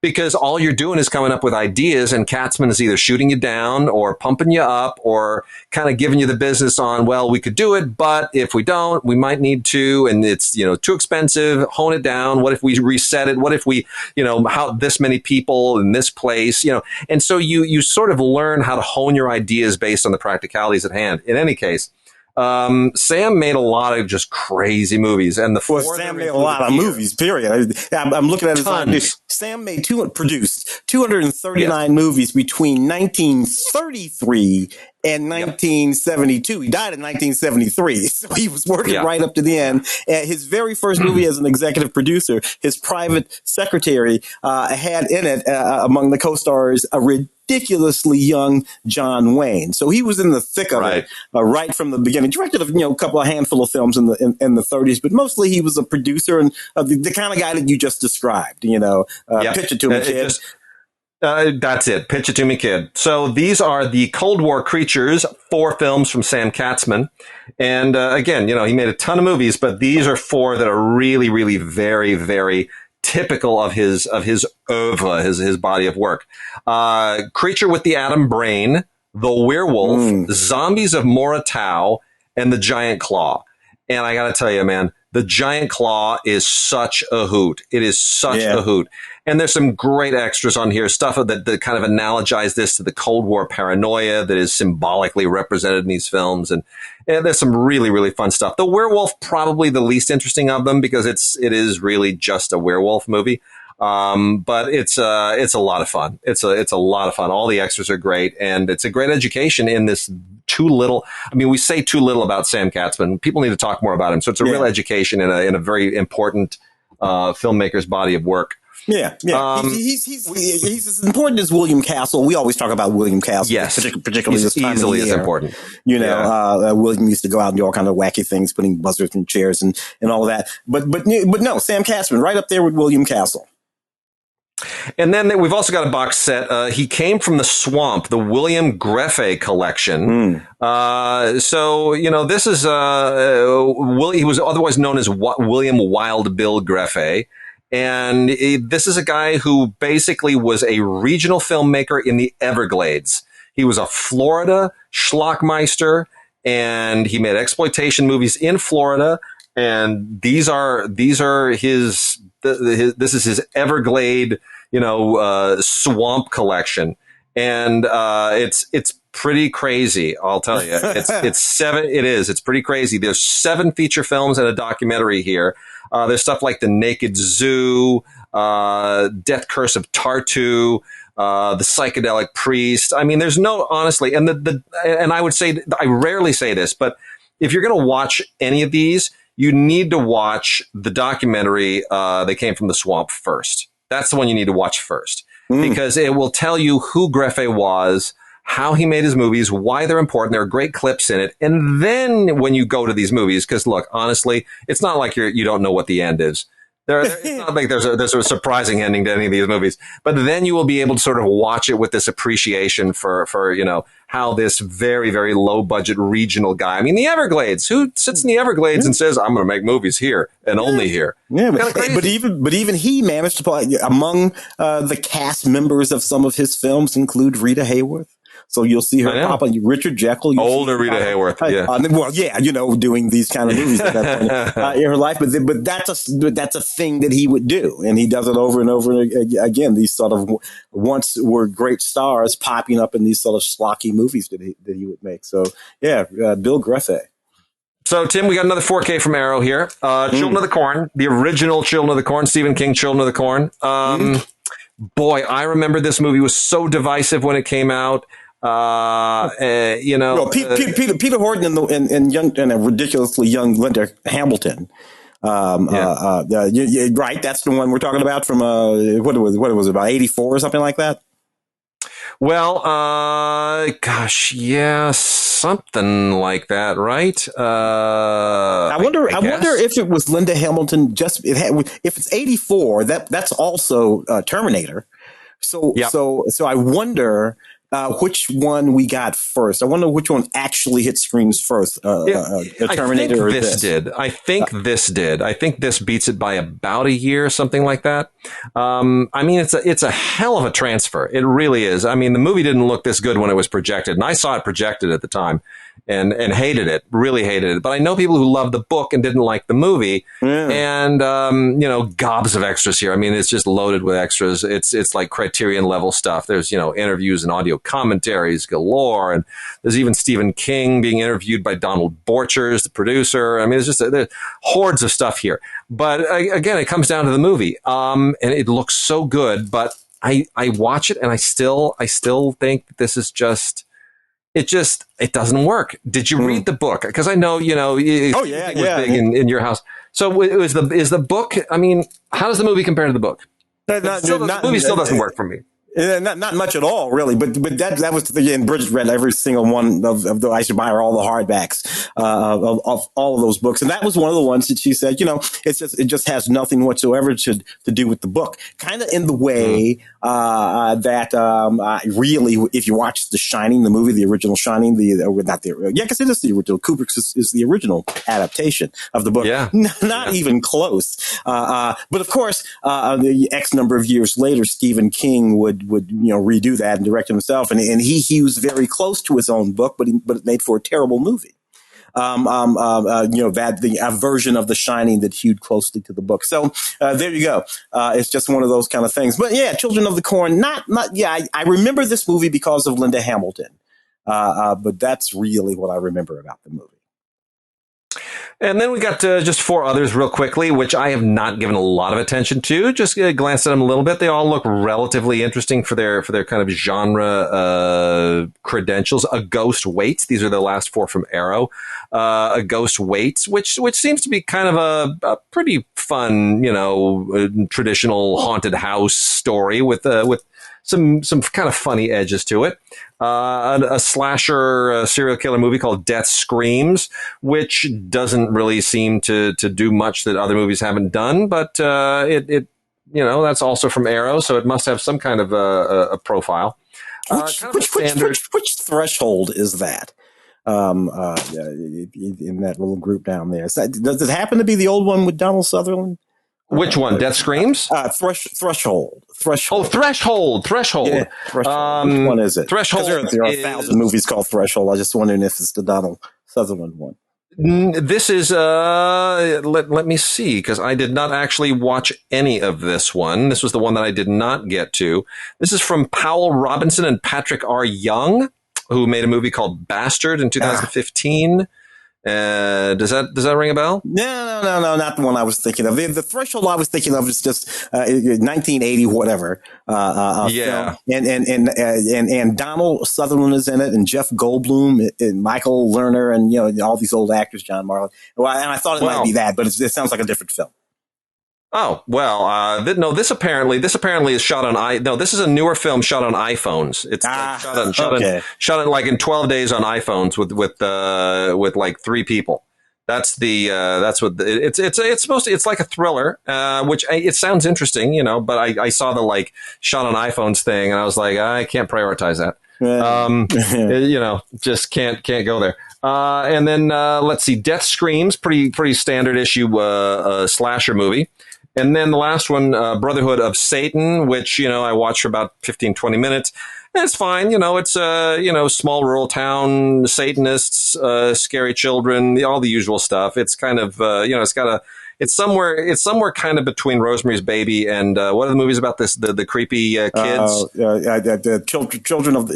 Because all you're doing is coming up with ideas, and Katzman is either shooting you down or pumping you up or kind of giving you the business on, well, we could do it, but if we don't, we might need to, and it's, too expensive, hone it down. What if we reset it? What if we, how this many people in this place, and so you sort of learn how to hone your ideas based on the practicalities at hand. In any case, Sam made a lot of just crazy movies, and Sam made a lot of movies. Period. I'm looking at his Tons. Sam produced 239 movies between 1933 and 1972. He died in 1973, so he was working right up to the end. His very first movie as an executive producer, his private secretary had in it among the co-stars a ridiculously young John Wayne. So he was in the thick of it right from the beginning. Directed a handful of films in the 30s, but mostly he was a producer and the kind of guy that you just described. Pitch it to me, kid. That's it. Pitch it to me, kid. So these are the Cold War creatures, 4 films from Sam Katzman. And again, he made a ton of movies, but these are 4 that are really, really very, very typical of his oeuvre, his body of work. Creature with the Atom Brain, The Werewolf, Zombies of Moratau, and The Giant Claw. And I got to tell you, man, The Giant Claw is such a hoot. It is such a hoot. And there's some great extras on here, stuff that kind of analogize this to the Cold War paranoia that is symbolically represented in these films. And there's some really, really fun stuff. The Werewolf, probably the least interesting of them, because it is really just a werewolf movie. But it's a lot of fun. It's a lot of fun. All the extras are great, and it's a great education in this too little. I mean, we say too little about Sam Katzman. People need to talk more about him. So it's a real education in a very important filmmaker's body of work. Yeah. He's as important as William Castle. We always talk about William Castle. Yes. Particularly this time easily of year. as important. You know, William used to go out and do all kind of wacky things, putting buzzers in chairs and all of that. But no, Sam Katzman, right up there with William Castle. And then we've also got a box set. He came from the swamp, the William Greffe collection. So, you know, this is, he was otherwise known as William Wild Bill Greffe. And this is a guy who basically was a regional filmmaker in the Everglades. He was a Florida schlockmeister, and he made exploitation movies in Florida. And this is his Everglade, you know, swamp collection. And, it's pretty crazy. I'll tell you, it's pretty crazy. There's 7 feature films and a documentary here. There's stuff like The Naked Zoo, Death Curse of Tartu, The Psychedelic Priest. I mean, there's no, honestly, and and I would say, I rarely say this, but if you're going to watch any of these, you need to watch the documentary, They Came from the Swamp first. That's the one you need to watch first, because it will tell you who Greffe was, how he made his movies, why they're important. There are great clips in it. And then when you go to these movies, because look, honestly, it's not like you don't know what the end is. It's not like there's a surprising ending to any of these movies, but then you will be able to sort of watch it with this appreciation for, you know, how this very, very low budget regional guy, I mean, the Everglades, who sits in the Everglades and says, I'm going to make movies here and only here. Yeah. But even he managed to play among, the cast members of some of his films include Rita Hayworth. So you'll see her pop on Richard Jekyll. Older Rita Hayworth, yeah. You know, doing these kind of movies at that point in her life. But that's a thing that he would do. And he does it over and over again. These sort of once were great stars popping up in these sort of schlocky movies that he would make. So, yeah, Bill Greffe. So, Tim, we got another 4K from Arrow here. Children of the Corn, the original Children of the Corn, Stephen King, Children of the Corn. Boy, I remember this movie was so divisive when it came out. You know, well, Peter Horton and a ridiculously young Linda Hamilton. Right. That's the one we're talking about from, what was it, about 84 or something like that? Well, gosh, yeah, something like that, right? I wonder if it was Linda Hamilton. If it's 84, that's also Terminator. So I wonder which one we got first. I wonder which one actually hit screens first. Terminator or this did. I think this did. I think this beats it by about a year, something like that. I mean, it's a hell of a transfer. It really is. I mean, the movie didn't look this good when it was projected, and I saw it projected at the time and hated it, really hated it. But I know people who loved the book and didn't like the movie. Yeah. And, you know, gobs of extras here. I mean, it's just loaded with extras. It's like Criterion level stuff. There's, you know, interviews and audio commentaries galore. And there's even Stephen King being interviewed by Donald Borchers, the producer. I mean, there's hordes of stuff here. But again, it comes down to the movie. And it looks so good, but I watch it and I still think that this is just, it doesn't work. Did you read the book? Because I know, you know, it was big in your house. So is the book, I mean, how does the movie compare to the book? The movie still doesn't work for me. Not much at all, really. But that was, again, Bridget read every single one of the, I should buy her all the hardbacks, of all of those books. And that was one of the ones that she said, you know, it just has nothing whatsoever to do with the book. Kind of in the way, really, if you watch The Shining, the movie, the original Shining, because it is the original. Kubrick's is the original adaptation of the book. Yeah. Not even close. But of course, the X number of years later, Stephen King would redo that and direct himself, and he was very close to his own book, but it made for a terrible movie. The version of The Shining that hewed closely to the book. So there you go. It's just one of those kind of things. But yeah, Children of the Corn. I remember this movie because of Linda Hamilton, but that's really what I remember about the movie. And then we got just 4 others real quickly, which I have not given a lot of attention to. Just glanced at them a little bit. They all look relatively interesting for their kind of genre credentials. A Ghost Waits. These are the last 4 from Arrow. A Ghost Waits, which seems to be kind of a pretty fun, traditional haunted house story with some kind of funny edges to it. A slasher serial killer movie called Death Screams, which doesn't really seem to do much that other movies haven't done, but it that's also from Arrow, so it must have some kind of a profile. Which threshold is that? In that little group down there, does it happen to be the old one with Donald Sutherland? Which one? Death Screams? Threshold. Oh, Threshold. Yeah, Threshold. Which one is it? Threshold. There are 1,000 movies called Threshold. I was just wondering if it's the Donald Sutherland one. This is, let me see, because I did not actually watch any of this one. This was the one that I did not get to. This is from Powell Robinson and Patrick R. Young, who made a movie called Bastard in 2015. Does that ring a bell? No, not the one I was thinking of. The Threshold I was thinking of is just 1980 whatever. Yeah, film. And Donald Sutherland is in it, and Jeff Goldblum, and Michael Lerner, and all these old actors, John Marlon. Well, and I thought it might be that, but it sounds like a different film. Oh, well, no, this apparently is shot on this is a newer film shot on iPhones. It's shot in like in 12 days on iPhones with like 3 people. That's what it's supposed to, it's like a thriller, which it sounds interesting, but I saw the like shot on iPhones thing and I was like, I can't prioritize that. Just can't go there. And then, let's see, Death Screams, pretty standard issue, slasher movie. And then the last one, Brotherhood of Satan, which, I watched for about 15, 20 minutes. And it's fine. It's, small rural town, Satanists, scary children, all the usual stuff. It's kind of, it's somewhere kind of between Rosemary's Baby and, what are the movies about this, the creepy, kids? The Children of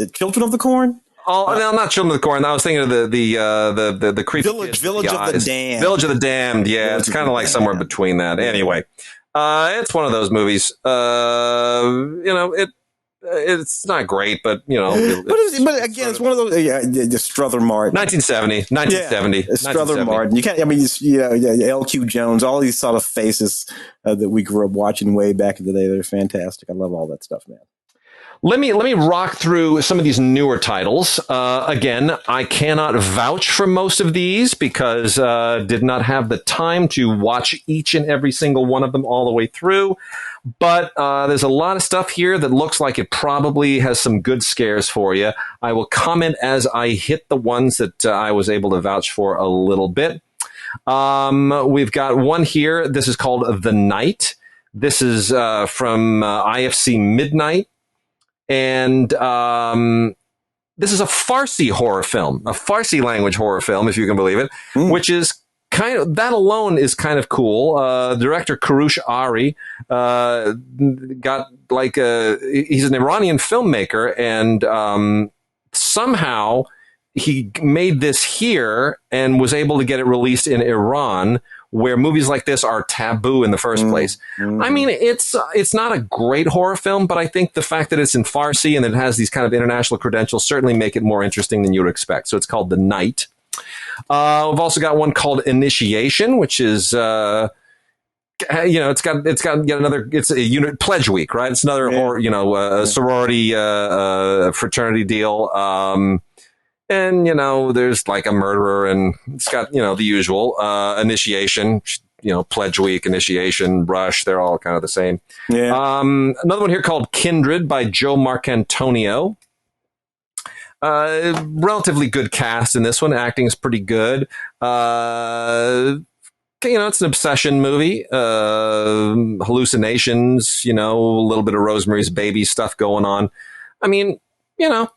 the Corn? Oh, no, not Children of the Corn. I was thinking of the creepy Village of the Damned. Village of the Damned. Yeah, it's kind of like somewhere between that. Anyway, it's one of those movies. It's not great, but but again, it's one of those. Strother Martin, 1970. Strother Martin. You can't. I mean, L.Q. Jones. All these sort of faces that we grew up watching way back in the day. They're fantastic. I love all that stuff, man. Let me rock through some of these newer titles. Again, I cannot vouch for most of these because did not have the time to watch each and every single one of them all the way through. But there's a lot of stuff here that looks like it probably has some good scares for you. I will comment as I hit the ones that I was able to vouch for a little bit. We've got one here. This is called The Night. This is from IFC Midnight. And this is a Farsi horror film, a Farsi language horror film, if you can believe it, which is that alone is kind of cool. Director Karush Ari got like he's an Iranian filmmaker, and somehow he made this here and was able to get it released in Iran, where movies like this are taboo in the first place. I mean, it's not a great horror film, but I think the fact that it's in Farsi and that it has these kind of international credentials certainly make it more interesting than you would expect. So it's called The Night. We've also got one called Initiation, which is, it's got yet another, it's a unit Pledge Week, right? It's another horror, sorority, fraternity deal. And, there's like a murderer and it's got, the usual, Initiation, Pledge Week, Initiation, Rush. They're all kind of the same. Yeah. Another one here called Kindred by Joe Marcantonio. Relatively good cast in this one. Acting is pretty good. It's an obsession movie. Hallucinations, a little bit of Rosemary's Baby stuff going on. I mean, I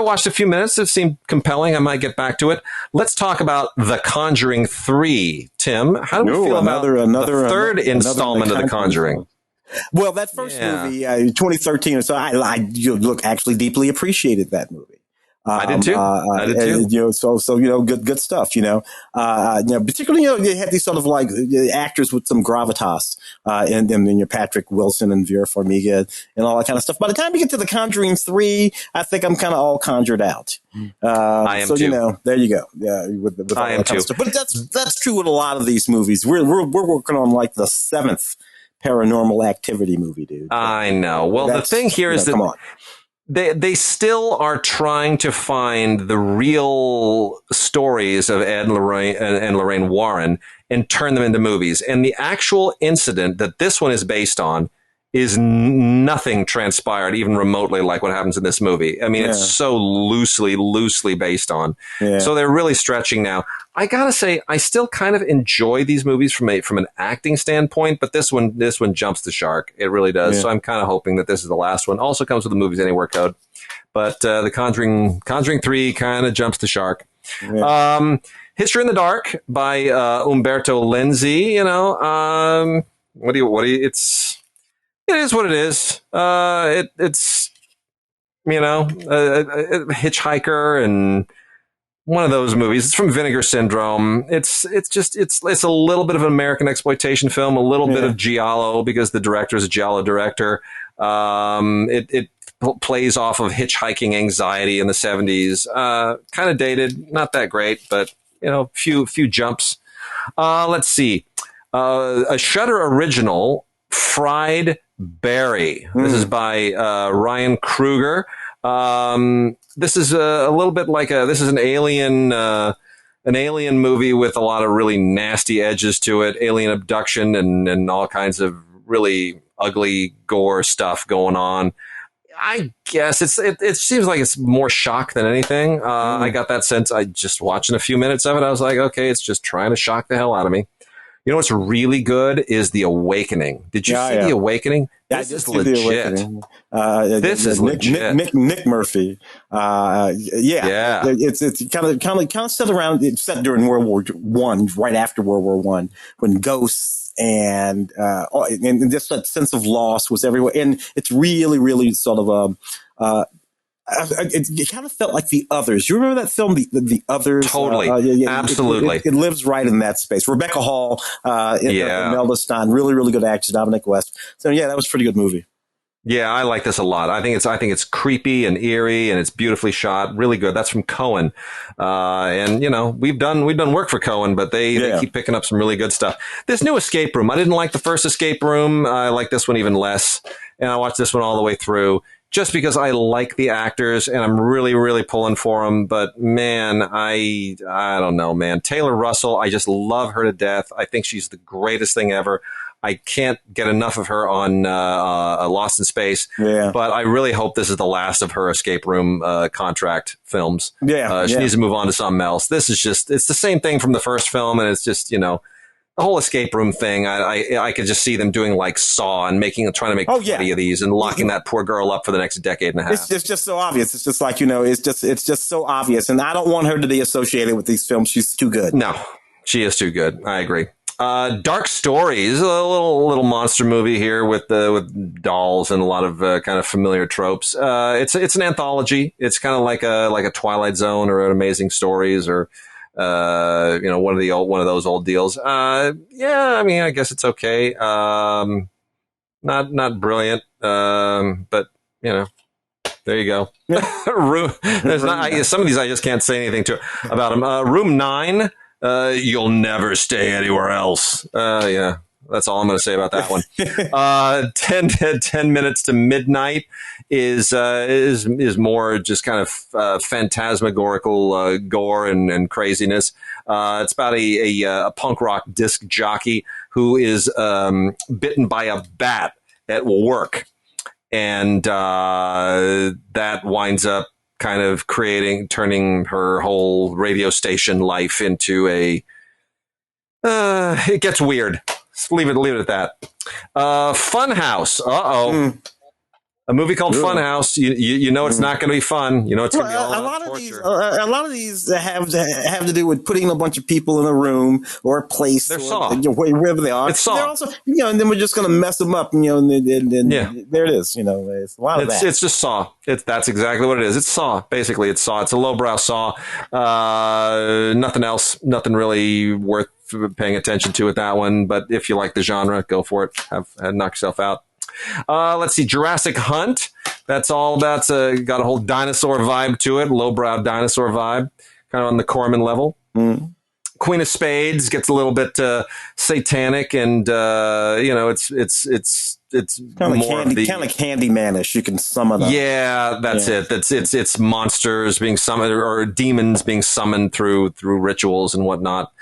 watched a few minutes. It seemed compelling. I might get back to it. Let's talk about The Conjuring 3. Tim, how do we feel about the third installment of The Conjuring? Well, that first movie, 2013 or so, I actually deeply appreciated that movie. I did too. I did too. And, so good stuff. Particularly you had these sort of like actors with some gravitas in them, your Patrick Wilson and Vera Farmiga and all that kind of stuff. By the time you get to The Conjuring 3, I think I'm kind of all conjured out. I am too. There you go. Yeah, with all I am that kind too. of stuff. But that's true with a lot of these movies. We're working on like the 7th Paranormal Activity movie, dude. I know. Well, the thing here is that come on. They still are trying to find the real stories of Ed and Lorraine Warren and turn them into movies. And the actual incident that this one is based on is nothing transpired even remotely like what happens in this movie. I mean, it's so loosely based on. Yeah. So they're really stretching now. I gotta say, I still kind of enjoy these movies from an acting standpoint, but this one jumps the shark. It really does. Yeah. So I'm kind of hoping that this is the last one. Also comes with the Movies Anywhere code, but the Conjuring 3 kind of jumps the shark. Yeah. History in the Dark by Umberto Lenzi. It is what it is. It's a hitchhiker and one of those movies. It's from Vinegar Syndrome. It's a little bit of an American exploitation film, a little bit of giallo because the director is a giallo director. It plays off of hitchhiking anxiety in the 70s. Kind of dated, not that great, but few jumps. Let's see. A Shudder original, Fried Berry. This is by Ryan Kruger. This is a little bit like this is an alien movie with a lot of really nasty edges to it, alien abduction and all kinds of really ugly gore stuff going on. I guess it seems like it's more shock than anything. I got that sense. I just watching a few minutes of it. I was like, okay, it's just trying to shock the hell out of me. You know what's really good is The Awakening. Did you see The Awakening? Yeah, this is legit. This is legit. Nick Murphy. It's kind of set around. It's set during World War I, right after World War I, when ghosts and just that sense of loss was everywhere. And it's really, really sort of it kind of felt like The Others. You remember that film, The Others? Totally. Absolutely. It lives right in that space. Rebecca Hall, Imelda Stein, really, really good actors, Dominic West. So that was a pretty good movie. Yeah, I like this a lot. I think it's creepy and eerie and it's beautifully shot. Really good. That's from Cohen. And we've done work for Cohen, but they keep picking up some really good stuff. This new Escape Room, I didn't like the first Escape Room. I like this one even less. And I watched this one all the way through. Just because I like the actors and I'm really, really pulling for them. But man, I don't know, man. Taylor Russell, I just love her to death. I think she's the greatest thing ever. I can't get enough of her on Lost in Space. Yeah. But I really hope this is the last of her Escape Room contract films. She needs to move on to something else. This is it's the same thing from the first film. And it's just, the whole Escape Room thing, I could just see them doing like Saw and trying to make 20 of these and locking that poor girl up for the next decade and a half. It's just so obvious. It's just like, it's just so obvious. And I don't want her to be associated with these films. She's too good. No, she is too good. I agree. Dark Stories, a little monster movie here with dolls and a lot of kind of familiar tropes. It's an anthology. It's kind of like a Twilight Zone or an Amazing Stories or one of those old deals. I mean, I guess it's okay. Not brilliant. But there you go. Some of these I just can't say anything about them. Room 9. You'll never stay anywhere else. That's all I'm going to say about that one. 10 minutes to midnight is more just kind of phantasmagorical gore and craziness. It's about a punk rock disc jockey who is bitten by a bat at work, and that winds up kind of turning her whole radio station life into it gets weird. Leave it at that. Funhouse. A movie called Really? Funhouse. You know it's not going to be fun. You know it's going to be all a out lot of torture. a lot of these have to do with putting a bunch of people in a room or a place They're or Saw. wherever they are. It's Saw. They're also, and then we're just going to mess them up, and there it is. It's a lot of that. It's just Saw. That's exactly what it is. It's Saw. Basically, it's Saw. It's a lowbrow Saw. Nothing else. Nothing really worth paying attention to with that one. But if you like the genre, go for it. Knock yourself out. Let's see, Jurassic Hunt. That's all about, got a whole dinosaur vibe to it, lowbrow dinosaur vibe, kind of on the Corman level. Mm. Queen of Spades gets a little bit satanic, and it's kind of more Candymanish. You can summon up. Yeah, that's it. It's monsters being summoned or demons being summoned through rituals and whatnot.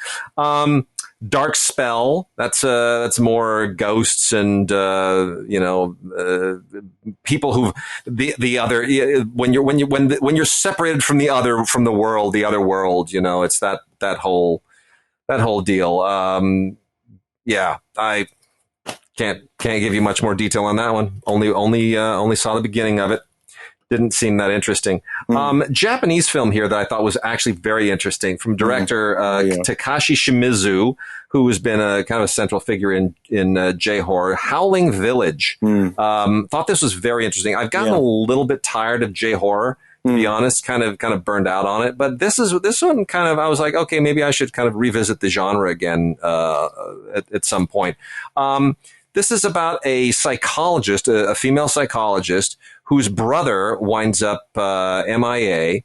Dark Spell. That's more ghosts and people who the other when you're separated from the other world. It's that whole deal. Yeah, I can't give you much more detail on that one. Only saw the beginning of it. Didn't seem that interesting. Japanese film here that I thought was actually very interesting from director Takashi Shimizu, who has been a kind of a central figure in J-horror. Howling Village. Thought this was very interesting. I've gotten a little bit tired of J-horror, to be honest, kind of burned out on it. But this one kind of, I was like, okay, maybe I should kind of revisit the genre again at some point. This is about a psychologist, a female psychologist, whose brother winds up MIA,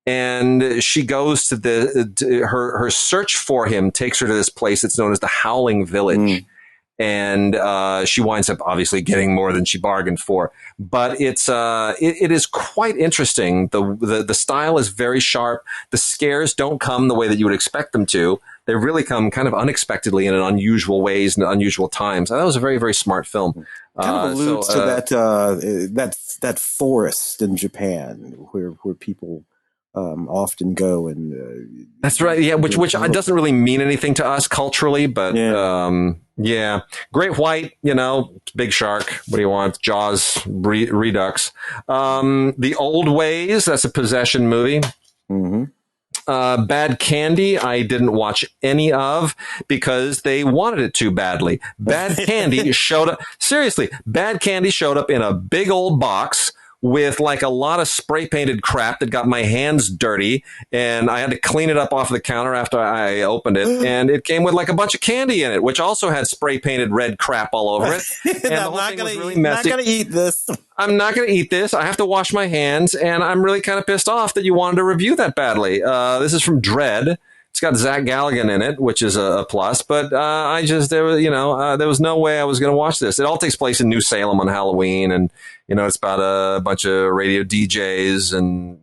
and she goes to her search for him takes her to this place that's known as the Howling Village. And she winds up obviously getting more than she bargained for. But it is quite interesting. The style is very sharp. The scares don't come the way that you would expect them to. They really come kind of unexpectedly and in unusual ways and unusual times. That was a very, very smart film. Kind of alludes to that forest in Japan where people often go and that's right. Yeah, which doesn't really mean anything to us culturally, but yeah. Great White, big shark. What do you want? Jaws Redux. The Old Ways. That's a possession movie. Mm-hmm. Bad Candy, I didn't watch any of because they wanted it too badly. Bad Candy showed up. Seriously, Bad Candy showed up in a big old box with like a lot of spray painted crap that got my hands dirty, and I had to clean it up off the counter after I opened it. And it came with like a bunch of candy in it, which also had spray painted red crap all over it. And the whole thing was really messy. I'm not going to eat this. I'm not going to eat this. I have to wash my hands, and I'm really kind of pissed off that you wanted to review that badly. This is from Dread. It's got Zach Galligan in it, which is a plus, but there was no way I was going to watch this. It all takes place in New Salem on Halloween, and it's about a bunch of radio DJs and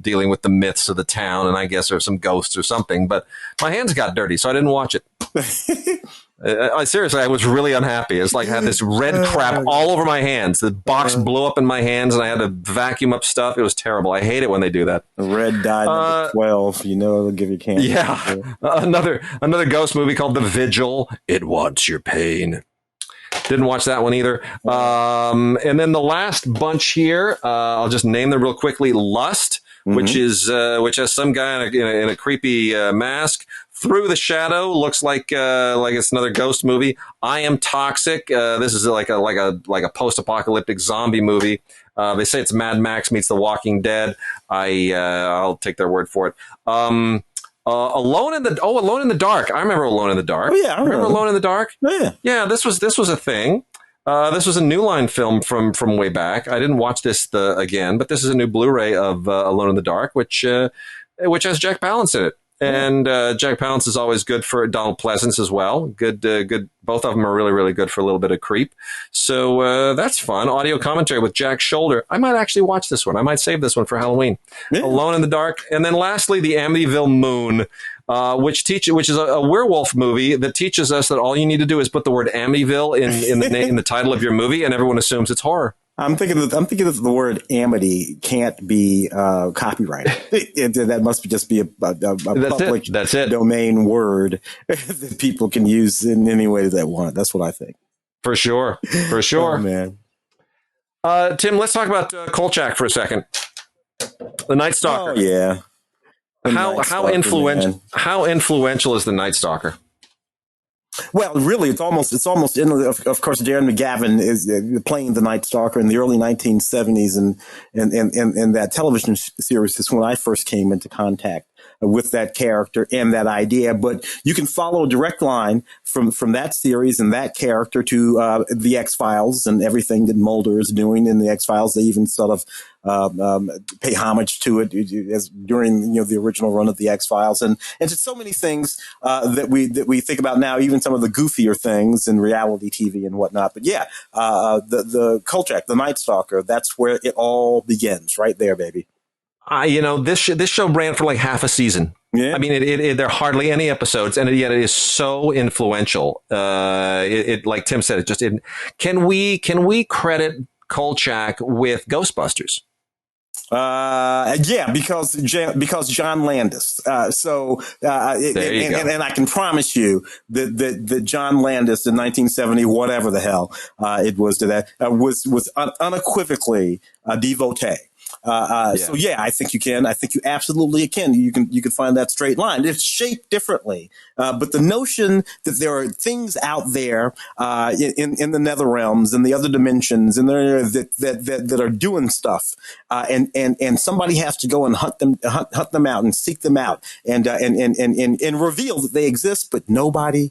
dealing with the myths of the town, and I guess there's some ghosts or something. But my hands got dirty, so I didn't watch it. Seriously, I was really unhappy. It's like I had this red crap all over my hands. The box blew up in my hands, and I had to vacuum up stuff. It was terrible. I hate it when they do that. Red dye number 12. They'll give you candy. Yeah. Another ghost movie called The Vigil. It wants your pain. Didn't watch that one either. And then the last bunch here, I'll just name them real quickly. Lust, which has some guy in a creepy mask. Through the Shadow looks like it's another ghost movie. I Am Toxic. This is like a post-apocalyptic zombie movie. They say it's Mad Max meets The Walking Dead. I'll take their word for it. Alone in the Dark. I remember Alone in the Dark. Oh yeah, I remember Alone in the Dark. Yeah. This was a thing. This was a New Line film from way back. I didn't watch this again, but this is a new Blu-ray of Alone in the Dark, which has Jack Palance in it. And Jack Palance is always good for Donald Pleasance as well. Good. Both of them are really, really good for a little bit of creep. So that's fun. Audio commentary with Jack Shoulder. I might actually watch this one. I might save this one for Halloween. Yeah. Alone in the Dark. And then lastly, the Amityville Moon, which is a werewolf movie that teaches us that all you need to do is put the word Amityville in the title of your movie, and everyone assumes it's horror. I'm thinking that the word amity can't be copyrighted. That must just be a public domain word that people can use in any way that they want. That's what I think. For sure. Oh, man. Tim, let's talk about Kolchak for a second. The Night Stalker. Oh yeah. How influential is the Night Stalker? Well, really, it's almost. Of course, Darren McGavin is playing the Night Stalker in the early 1970s, and that television series is when I first came into contact with that character and that idea. But you can follow a direct line from that series and that character to the X-Files and everything that Mulder is doing in the X-Files. They even sort of pay homage to it as during the original run of the X-Files, and just so many things that we think about now, even some of the goofier things in reality TV and whatnot. But yeah, the Kolchak, the Night Stalker, that's where it all begins, right there, baby. This show ran for like half a season. Yeah. I mean, there are hardly any episodes, and yet it is so influential. Like Tim said, can we credit Kolchak with Ghostbusters? Yeah, because John Landis. And I can promise you that John Landis in 1970, whatever the hell it was to that, was unequivocally a devotee. So yeah, I think you can. I think you absolutely can. You can find that straight line. It's shaped differently, but the notion that there are things out there in the nether realms and the other dimensions, and there that are doing stuff, and somebody has to go and hunt them out and seek them out and reveal that they exist, but nobody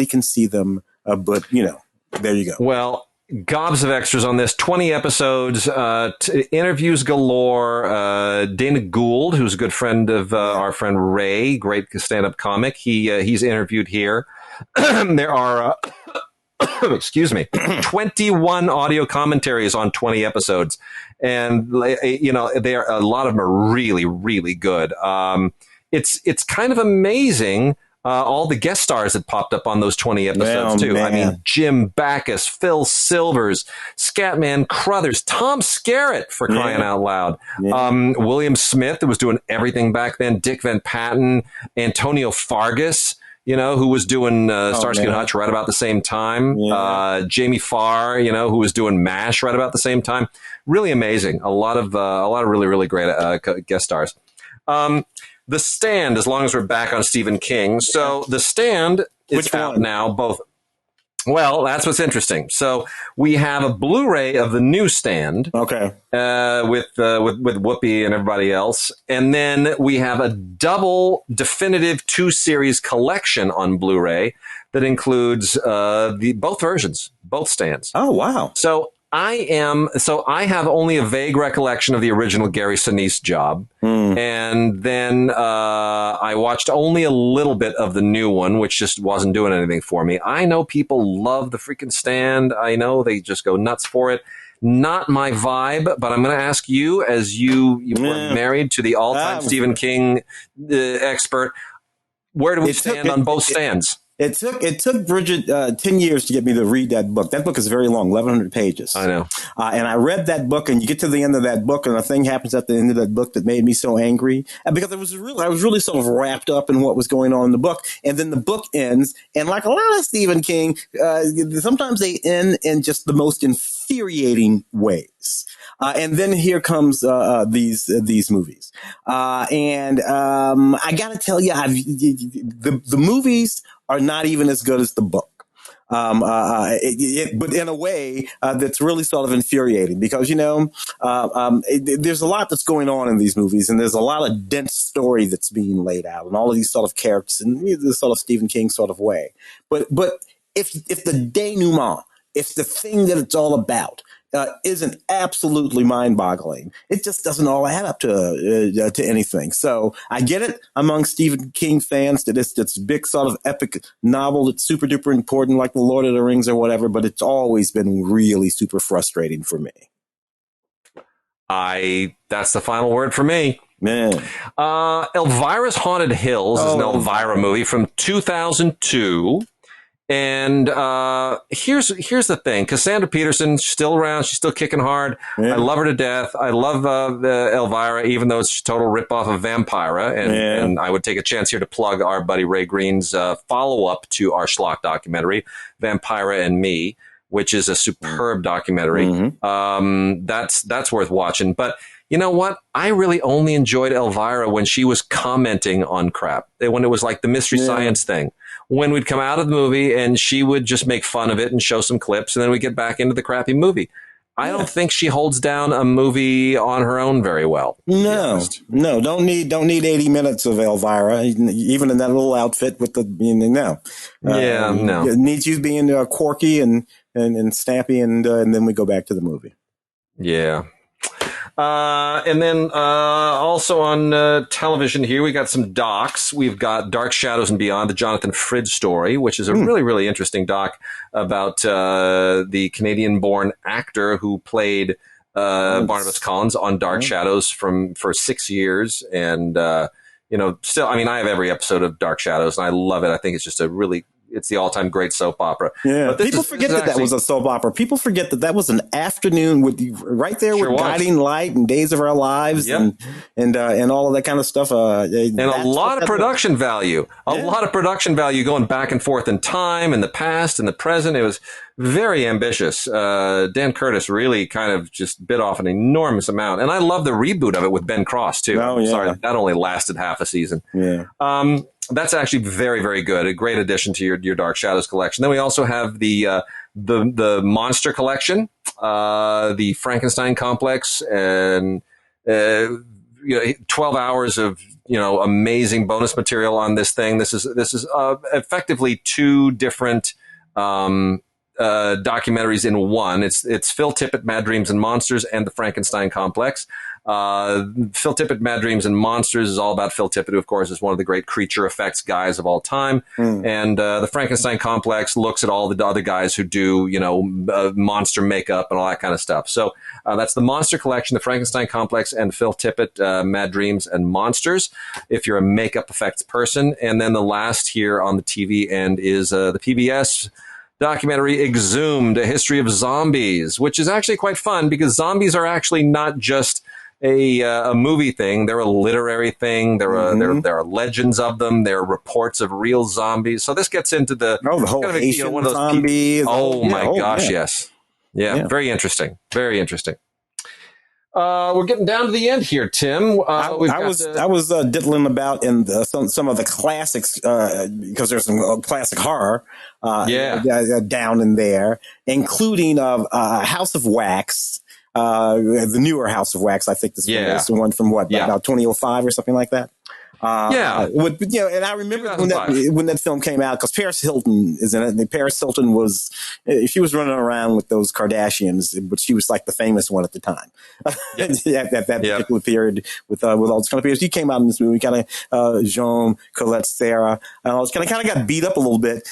can see them. But there you go. Well, gobs of extras on this, 20 episodes, interviews galore. Dana Gould, who's a good friend of our friend Ray, great stand-up comic. He's interviewed here. There are, excuse me, 21 audio commentaries on 20 episodes. And, they are, a lot of them are really, really good. It's kind of amazing. All the guest stars that popped up on those 20 episodes, too. Man. I mean, Jim Backus, Phil Silvers, Scatman Crothers, Tom Skerritt, for crying out loud. Yeah. William Smith, that was doing everything back then. Dick Van Patten, Antonio Fargas, who was doing Starsky and Hutch right about the same time. Yeah. Jamie Farr, who was doing MASH right about the same time. Really amazing. A lot of really, really great guest stars. The Stand, as long as we're back on Stephen King. So The Stand is out now, both. Well, that's what's interesting. So we have a Blu-ray of the new Stand. Okay. With Whoopi and everybody else. And then we have a double definitive 2-series collection on Blu-ray that includes both versions, both Stands. Oh, wow. So I have only a vague recollection of the original Gary Sinise job. And then I watched only a little bit of the new one, which just wasn't doing anything for me. I know people love the freaking Stand. I know they just go nuts for it. Not my vibe, but I'm going to ask you, as you were married to the all-time Stephen King expert, where do we stand on both Stands? It took Bridget 10 years to get me to read that book. That book is very long, 1,100 pages. I know. And I read that book, and you get to the end of that book, and a thing happens at the end of that book that made me so angry. And because I was really sort of wrapped up in what was going on in the book. And then the book ends, and like a lot of Stephen King, sometimes they end in just the most infuriating ways. And then here comes these movies. And I got to tell you, the movies are not even as good as the book. But in a way that's really sort of infuriating because, there's a lot that's going on in these movies, and there's a lot of dense story that's being laid out, and all of these sort of characters in this sort of Stephen King sort of way. But if the denouement, if the thing that it's all about isn't absolutely mind-boggling, it just doesn't all add up to anything. So I get it among Stephen King fans that it's this big sort of epic novel that's super duper important, like The Lord of the Rings or whatever. But it's always been really super frustrating for me. That's the final word for me. Man. Elvira's Haunted Hills is an Elvira movie from 2002. And here's the thing. Cassandra Peterson's still around. She's still kicking hard. Yeah. I love her to death. I love Elvira, even though it's a total ripoff of Vampira. And I would take a chance here to plug our buddy Ray Green's follow-up to our Schlock documentary, Vampira and Me. which is a superb documentary. That's worth watching. But you know what? I really only enjoyed Elvira when she was commenting on crap. When it was like the Mystery Science thing. When we'd come out of the movie and she would just make fun of it and show some clips, and then we get back into the crappy movie. I don't think she holds down a movie on her own very well. No, don't need 80 minutes of Elvira, even in that little outfit with the, no. It needs you being quirky and snappy, and then we go back to the movie. Yeah. And then also on television here, we got some docs. We've got Dark Shadows and Beyond, the Jonathan Frid story, which is a really, really interesting doc about the Canadian-born actor who played Barnabas Collins on Dark Shadows for 6 years. And, still, I mean, I have every episode of Dark Shadows, and I love it. I think it's just it's the all-time great soap opera. Yeah, people forget that was a soap opera. People forget that was an afternoon with right there with Guiding Light and Days of Our Lives and all of that kind of stuff. And a lot of production value. A lot of production value going back and forth in time, in the past, in the present. It was very ambitious. Dan Curtis really kind of just bit off an enormous amount. And I love the reboot of it with Ben Cross, too. Oh, yeah. Sorry, that only lasted half a season. Yeah. That's actually very, very good. A great addition to your Dark Shadows collection. Then we also have the Monster collection, the Frankenstein complex, and 12 hours of amazing bonus material on this thing. This is effectively two different documentaries in one. It's Phil Tippett, Mad Dreams and Monsters, and the Frankenstein complex. Phil Tippett, Mad Dreams and Monsters is all about Phil Tippett, who of course is one of the great creature effects guys of all time. And the Frankenstein complex looks at all the other guys who do, monster makeup and all that kind of stuff. So that's the Monster collection, the Frankenstein complex, and Phil Tippett, Mad Dreams and Monsters, if you're a makeup effects person. And then the last here on the TV end is the PBS documentary Exhumed, A History of Zombies, which is actually quite fun because zombies are actually not just a movie thing. They're a literary thing. There are legends of them. There are reports of real zombies. So this gets into the whole kind of, Haitian one of those zombies. Yes. Yeah. Very interesting. Very interesting. We're getting down to the end here, Tim. I was diddling about in some of the classics because there's some classic horror down in there, including House of Wax. The newer House of Wax, I think this is the one from about 2005 or something like that. And I remember when that film came out because Paris Hilton is in it. And Paris Hilton she was running around with those Kardashians, but she was like the famous one at the time. At that particular period with all this kind of people. She came out in this movie, kind of Jean, Colette, Sarah, and all this kind of got beat up a little bit.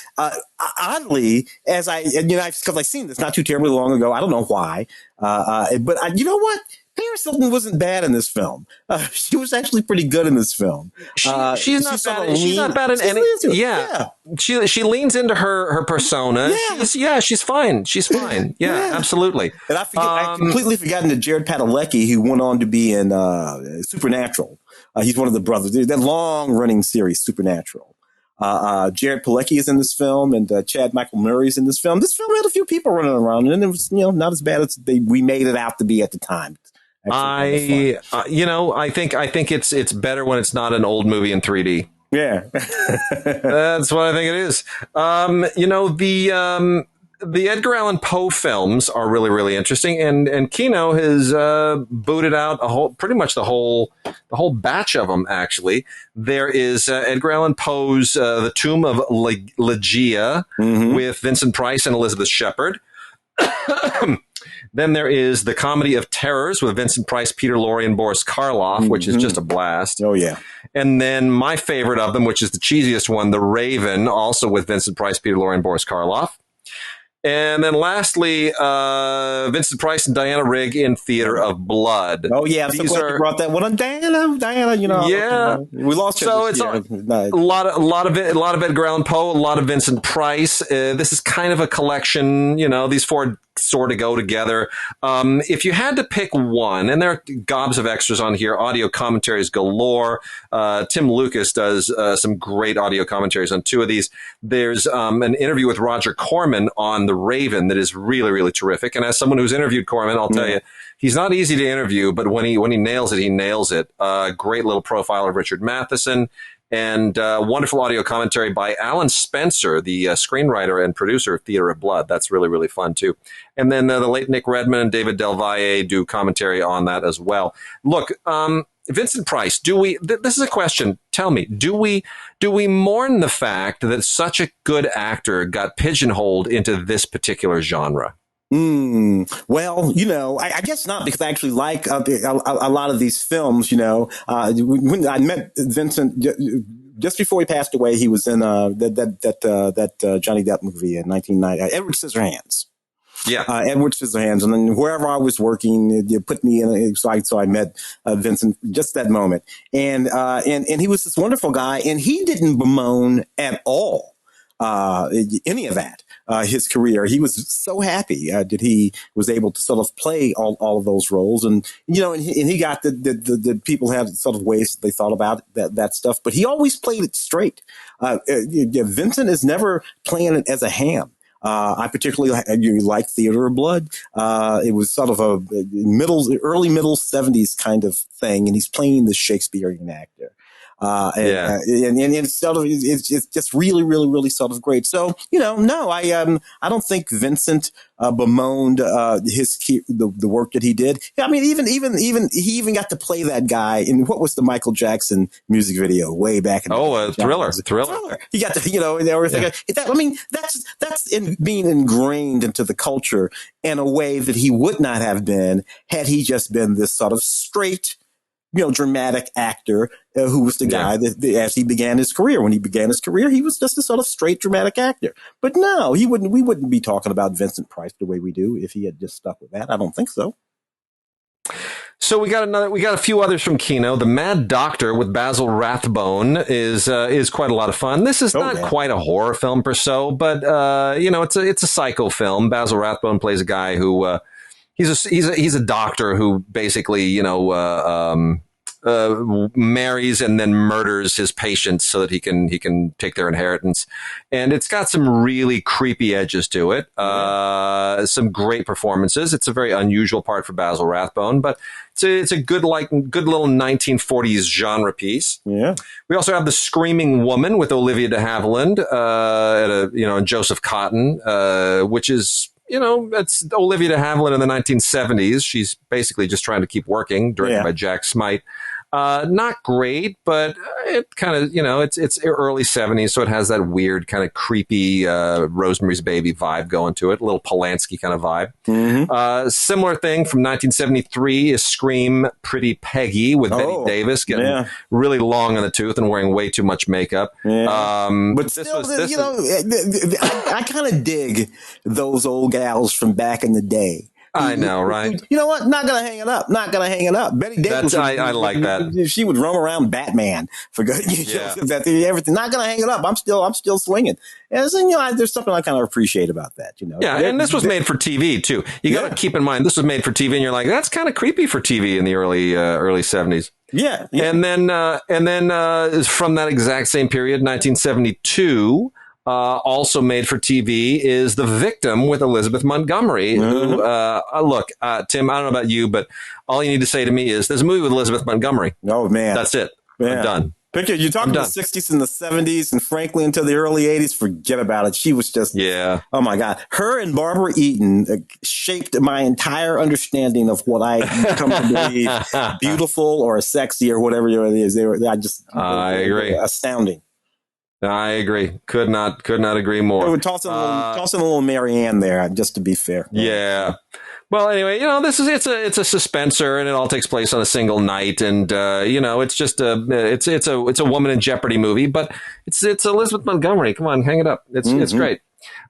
Oddly, because I've seen this not too terribly long ago. I don't know why, but you know what? Paris Hilton wasn't bad in this film. She was actually pretty good in this film. She's not bad in any. She leans into her persona. Yeah. She's fine. She's fine. Yeah, absolutely. And I completely forgotten that Jared Padalecki, who went on to be in Supernatural. He's one of the brothers. That long running series, Supernatural. Jared Padalecki is in this film, and Chad Michael Murray is in this film. This film had a few people running around, and it was not as bad as we made it out to be at the time. I think it's better when it's not an old movie in 3D. Yeah, that's what I think it is. The Edgar Allan Poe films are really, really interesting, and Kino has booted out pretty much the whole batch of them. Actually, there is Edgar Allan Poe's The Tomb of Ligeia with Vincent Price and Elizabeth Shepard. Then there is The Comedy of Terrors with Vincent Price, Peter Lorre, and Boris Karloff, which is just a blast. Oh, yeah. And then my favorite of them, which is the cheesiest one, The Raven, also with Vincent Price, Peter Lorre, and Boris Karloff. And then lastly, Vincent Price and Diana Rigg in Theater of Blood. Oh, yeah. I'm so glad you brought that one on. Diana, Yeah. We lost her. So it's a lot of Edgar Allan Poe, a lot of Vincent Price. This is kind of a collection, these four sort of go together. If you had to pick one, and there are gobs of extras on here, audio commentaries galore. Tim Lucas does some great audio commentaries on two of these. There's an interview with Roger Corman on The Raven that is really, really terrific. And as someone who's interviewed Corman, I'll tell you, he's not easy to interview, but when he nails it, he nails it. Great little profile of Richard Matheson. And wonderful audio commentary by Alan Spencer, the screenwriter and producer of Theater of Blood. That's really, really fun, too. And then the late Nick Redman and David Del Valle do commentary on that as well. Look, Vincent Price, this is a question. Tell me, do we mourn the fact that such a good actor got pigeonholed into this particular genre? Well, I guess not, because I actually like a lot of these films. When I met Vincent just before he passed away, he was in that Johnny Depp movie in 1990, Edward Scissorhands. Yeah, Edward Scissorhands, and then wherever I was working, you put me in. So I met Vincent just that moment, and he was this wonderful guy, and he didn't bemoan at all any of that. His career. He was so happy that he was able to sort of play all of those roles, and he got the people have sort of ways that they thought about that stuff, but he always played it straight. Vincent is never playing it as a ham. I particularly like Theater of Blood. It was sort of a early middle 70s kind of thing, and he's playing the Shakespearean actor. And it's sort of, it's just really, really, really sort of great. So, no, I don't think Vincent, bemoaned, the work that he did. I mean, even he even got to play that guy in what was the Michael Jackson music video way back in Thriller. He got to, and everything. That's being ingrained into the culture in a way that he would not have been had he just been this sort of straight, dramatic actor who was the guy that as he began his career. When he began his career, he was just a sort of straight dramatic actor. But no, we wouldn't be talking about Vincent Price the way we do if he had just stuck with that. I don't think so. So we got a few others from Kino. The Mad Doctor with Basil Rathbone is quite a lot of fun. This is not quite a horror film per se, but it's a psycho film. Basil Rathbone plays a guy who he's a doctor who basically marries and then murders his patients so that he can take their inheritance. And it's got some really creepy edges to it. Some great performances. It's a very unusual part for Basil Rathbone, but it's a good little 1940s genre piece. Yeah. We also have The Screaming Woman with Olivia de Havilland, and Joseph Cotton, which is, that's Olivia de Havilland in the 1970s. She's basically just trying to keep working, directed by Jack Smite. Not great, but it kind of, it's early 70s, so it has that weird kind of creepy Rosemary's Baby vibe going to it, a little Polanski kind of vibe. Mm-hmm. Similar thing from 1973 is Scream Pretty Peggy with Betty Davis getting really long on the tooth and wearing way too much makeup. Yeah. But still, I kind of dig those old gals from back in the day. I know, right? You know what? Not gonna hang it up. Betty Davis. I like that. She would roam around Batman for good. Everything. Not gonna hang it up. I'm still swinging. And so, there's something I kind of appreciate about that. Yeah, and this was made for TV too. You got to keep in mind this was made for TV, and you're like, that's kind of creepy for TV in the early 70s. Yeah. And then from that exact same period, 1972. Also made for TV is The Victim with Elizabeth Montgomery. Who, look, Tim, I don't know about you, but all you need to say to me is there's a movie with Elizabeth Montgomery. Oh, man. That's it. I'm done. Picture, you're talking the 60s and the 70s, and frankly, into the early 80s, forget about it. She was just, oh my God. Her and Barbara Eaton shaped my entire understanding of what I come to believe beautiful or sexy or whatever it is. I agree. Astounding. I agree. Could not agree more. We're tossing a little Marianne there, just to be fair. Yeah. Well, anyway, it's a suspenser, and it all takes place on a single night, and it's just it's a woman in jeopardy movie, but it's Elizabeth Montgomery. Come on, hang it up. It's great.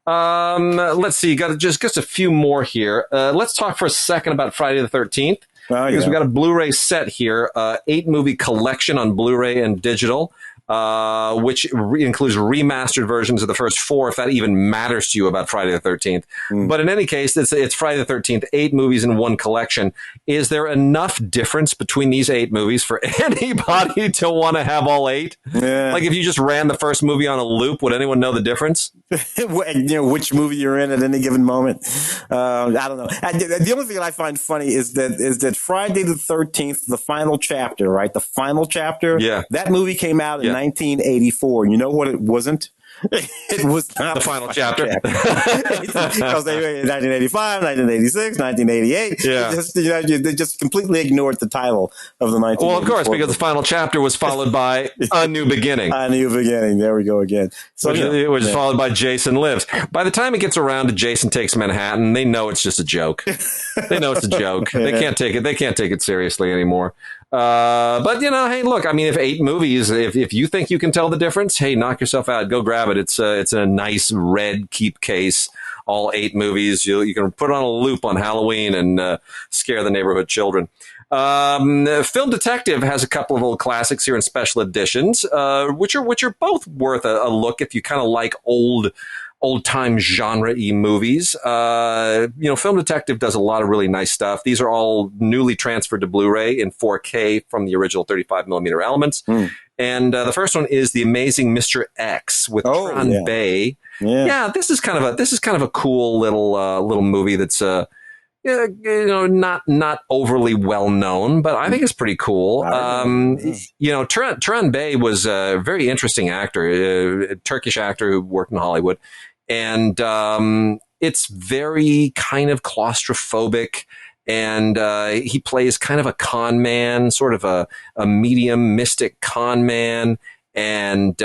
Let's see. Got just a few more here. Let's talk for a second about Friday the 13th. Because we got a Blu-ray set here, 8 movie collection on Blu-ray and digital. which includes remastered versions of the first 4, if that even matters to you about Friday the 13th. But in any case, it's Friday the 13th, 8 movies in one collection. Is there enough difference between these 8 movies for anybody to want to have all 8? Yeah. Like, if you just ran the first movie on a loop, would anyone know the difference? Which movie you're in at any given moment. I don't know. The only thing that I find funny is that Friday the 13th, the final chapter, right? The final chapter. Yeah. That movie came out in 1984. You know what it wasn't? It was not the final chapter. Because they were in 1985, 1986, 1988. Yeah. They just completely ignored the title of the 1984. Well, of course, because the final chapter was followed by A New Beginning. A New Beginning. There we go again. So it was followed by Jason Lives. By the time it gets around to Jason Takes Manhattan, they know it's just a joke. They know it's a joke. They can't take it. They can't take it seriously anymore. But hey, look, I mean, if 8 movies, if you think you can tell the difference, hey, knock yourself out. Go grab it. It's a nice red keep case. All 8 movies. You can put on a loop on Halloween and scare the neighborhood children. Film Detective has a couple of old classics here in special editions, which are both worth a look if you kind of like old-time genre-y movies. Film Detective does a lot of really nice stuff. These are all newly transferred to Blu-ray in 4K from the original 35mm elements. And the first one is The Amazing Mr. X with Tron Bay. Yeah, this is kind of a cool little movie that's not overly well known, but I think it's pretty cool. Turan Bey was a very interesting actor, a Turkish actor who worked in Hollywood, and it's very kind of claustrophobic. And he plays kind of a con man, sort of a medium mystic con man. And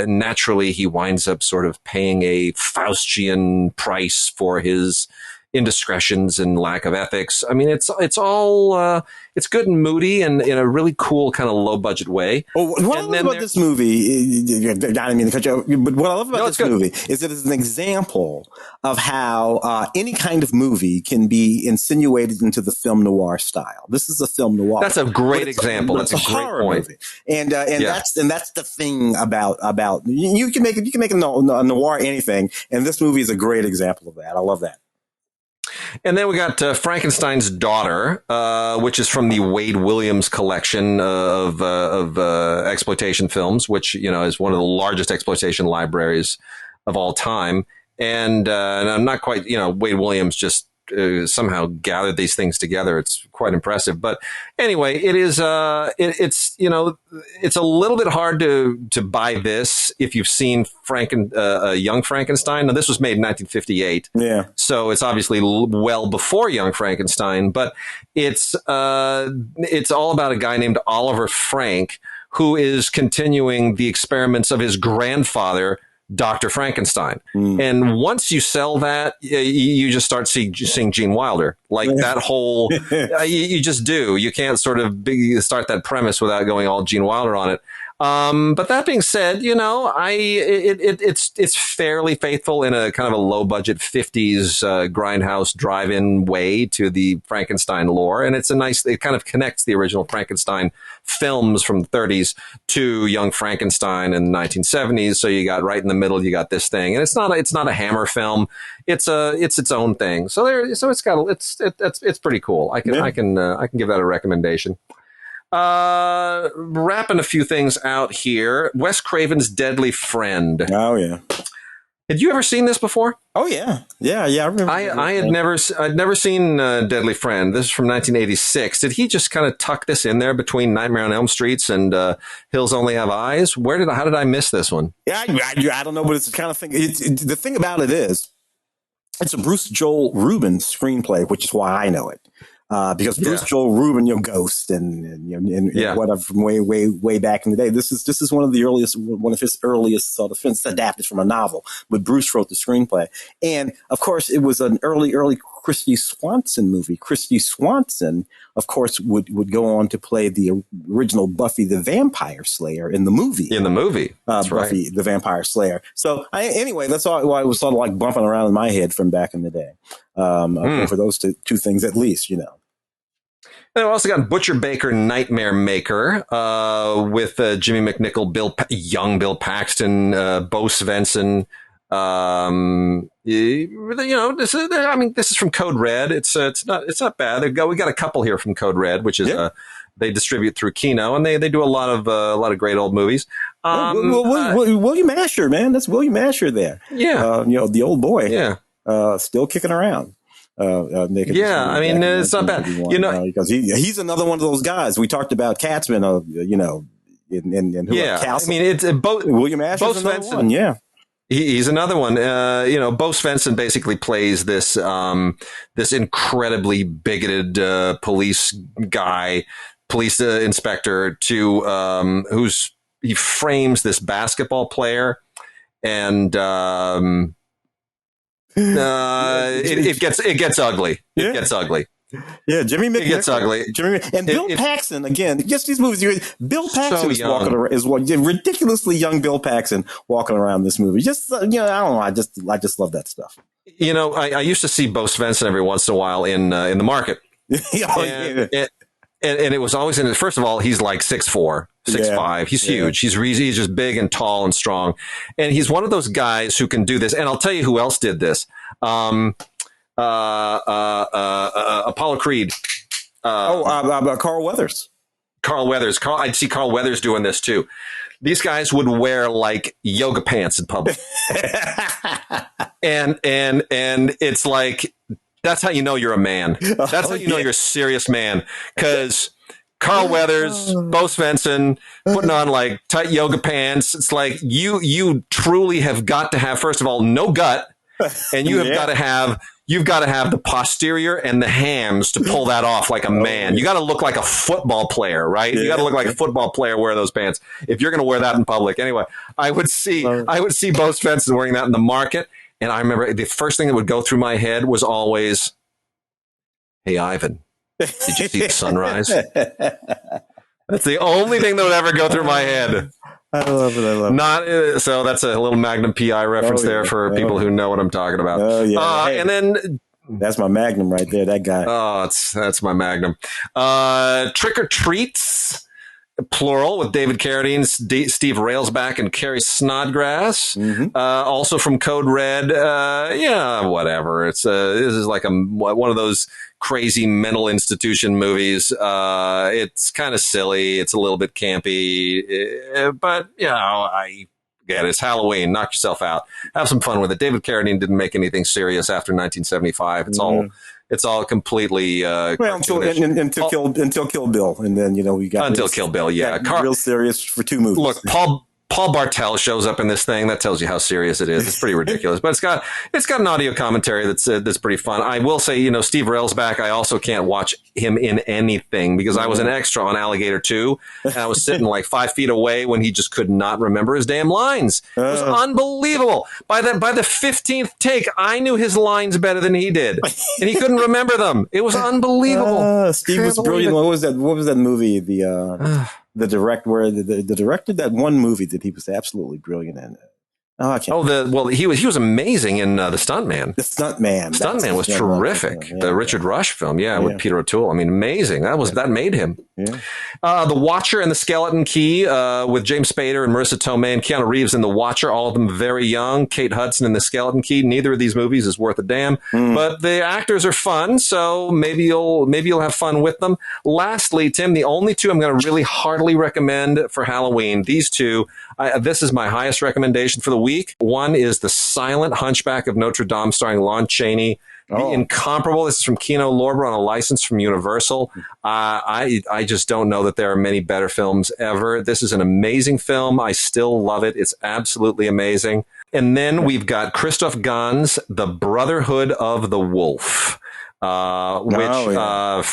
naturally, he winds up sort of paying a Faustian price for his indiscretions and lack of ethics. I mean, it's all it's good and moody and in a really cool kind of low budget way. Well, what I love about this movie, I didn't mean to cut you off, but what I love about this movie is that it's an example of how any kind of movie can be insinuated into the film noir style. This is a film noir. That's a great example. That's a great point. Movie. And that's the thing about you can make a noir anything, and this movie is a great example of that. I love that. And then we got Frankenstein's Daughter, which is from the Wade Williams collection of exploitation films, which is one of the largest exploitation libraries of all time. And I'm not quite, Wade Williams just somehow gathered these things together. It's quite impressive. But anyway, it is it's a little bit hard to buy this if you've seen Young Frankenstein. Now, this was made in 1958. Yeah. So it's obviously well before Young Frankenstein, but it's all about a guy named Oliver Frank who is continuing the experiments of his grandfather, Dr. Frankenstein. And once you sell that, you just start seeing Gene Wilder. Like that whole, you just do. You can't sort of start that premise without going all Gene Wilder on it. But that being said, it's fairly faithful in a kind of a low budget 50s grindhouse drive-in way to the Frankenstein lore. And it kind of connects the original Frankenstein films from the 30s to Young Frankenstein in the 1970s. So you got right in the middle, you got this thing, and it's not a Hammer film. It's its own thing. So it's pretty cool. I can give that a recommendation. Wrapping a few things out here. Wes Craven's Deadly Friend. Oh yeah. Had you ever seen this before? Oh yeah. I remember. I'd never seen Deadly Friend. This is from 1986. Did he just kind of tuck this in there between Nightmare on Elm Streets and Hills Only Have Eyes? How did I miss this one? Yeah, I don't know, but it's the kind of thing. The thing about it is, it's a Bruce Joel Rubin screenplay, which is why I know it. Because Bruce Joel Rubin, Ghost and whatever from way back in the day. This is one of his earliest sort of films adapted from a novel. But Bruce wrote the screenplay, and of course it was an early Christy Swanson movie. Christy Swanson, of course, would go on to play the original Buffy the Vampire Slayer in the movie. That's Buffy the Vampire Slayer. So anyway, that's all why it was sort of like bumping around in my head from back in the day. For those two things at least, And I've also got Butcher Baker, Nightmare Maker, with Jimmy McNichol, young Bill Paxton, Bo Svensson. This is from Code Red. It's not bad. We got a couple here from Code Red, which is they distribute through Kino, and they do a lot of great old movies. William Asher, man, that's William Asher there. Yeah, the old boy. Yeah, still kicking around. It's not bad. Because he's another one of those guys we talked about. Katzman, and who? Castle. I mean, it's William Asher. One. Yeah. He's another one. Bo Svensson basically plays this incredibly bigoted police inspector he frames this basketball player, and it gets ugly. It gets ugly. Yeah, Jimmy McNichol. It gets ugly. Bill Paxton, again, just these movies. Bill Paxton is walking around, ridiculously young Bill Paxton walking around this movie. Just, I don't know. I just love that stuff. I used to see Bo Svensson every once in a while in the market. And it was always first of all, he's like 6'4", 6'5". He's huge. He's just big and tall and strong. And he's one of those guys who can do this. And I'll tell you who else did this. Apollo Creed. Carl Weathers. I'd see Carl Weathers doing this too. These guys would wear like yoga pants in public. and it's like, that's how you know you're a man. That's how you know you're a serious man. Because Carl Weathers, Bo Svensson, putting on like tight yoga pants. It's like you truly have got to have, first of all, no gut, and you have got to have. You've got to have the posterior and the hams to pull that off like a man. You got to look like a football player, right? You got to look like a football player wear those pants if you're going to wear that in public. Anyway, I would see Bo Svensson wearing that in the market. And I remember the first thing that would go through my head was always, "Hey, Ivan, did you see the sunrise?" That's the only thing that would ever go through my head. I love it. So that's a little Magnum PI reference there for people who know what I'm talking about. Oh, yeah. And then that's my Magnum right there, that guy. Oh, that's my Magnum. Trick or Treats, plural, with David Carradine, Steve Railsback, and Carrie Snodgrass. Mm-hmm. Also from Code Red. Whatever. This is like one of those crazy mental institution movies. It's kind of silly. It's a little bit campy, but I get it. It's Halloween. Knock yourself out. Have some fun with it. David Carradine didn't make anything serious after 1975. It's all completely until Kill Bill, and then we got until Kill Bill. Yeah, real serious for 2 movies. Look, Paul Bartel shows up in this thing. That tells you how serious it is. It's pretty ridiculous, but it's got an audio commentary that's pretty fun. I will say, Steve Railsback, I also can't watch him in anything because I was an extra on Alligator 2, and I was sitting like 5 feet away when he just could not remember his damn lines. It was unbelievable. By the 15th take, I knew his lines better than he did, and he couldn't remember them. It was unbelievable. Steve was brilliant. What was that movie? The director that one movie that he was absolutely brilliant in. Oh, I can't. He was amazing in The Stuntman. The Stuntman. Stuntman was terrific. The Richard Rush film, with Peter O'Toole. I mean, amazing. That made him. Yeah. The Watcher and the Skeleton Key with James Spader and Marissa Tomei and Keanu Reeves in The Watcher, all of them very young. Kate Hudson in The Skeleton Key. Neither of these movies is worth a damn, but the actors are fun, so maybe you'll have fun with them. Lastly, Tim, the only two I'm going to really heartily recommend for Halloween, these two. This is my highest recommendation for the week. One is The Silent Hunchback of Notre Dame, starring Lon Chaney. The Incomparable. This is from Kino Lorber on a license from Universal. I just don't know that there are many better films ever. This is an amazing film. I still love it. It's absolutely amazing. And then we've got Christophe Gans' The Brotherhood of the Wolf. Great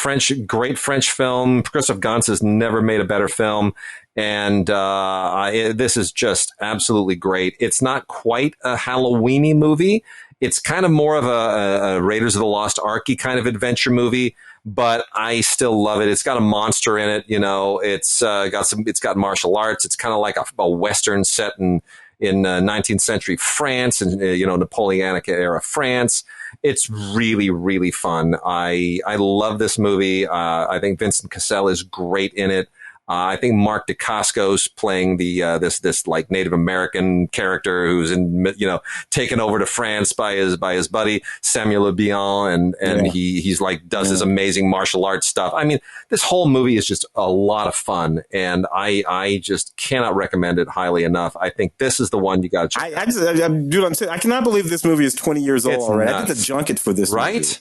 French film. Christophe Gans has never made a better film. And this is just absolutely great. It's not quite a Halloween-y movie. It's kind of more of a Raiders of the Lost Ark-y kind of adventure movie, but I still love it. It's got a monster in it. It's got martial arts. It's kind of like a Western set in 19th century France and, Napoleonic era France. It's really, really fun. I love this movie. I think Vincent Cassel is great in it. I think Mark Dacascos playing the this like Native American character who's taken over to France by his buddy Samuel Le Bihan, and he's like does this amazing martial arts stuff. I mean, this whole movie is just a lot of fun, and I just cannot recommend it highly enough. I think this is the one you got to check. I cannot believe this movie is 20 years old already. Nuts. I did the junket for this right? movie.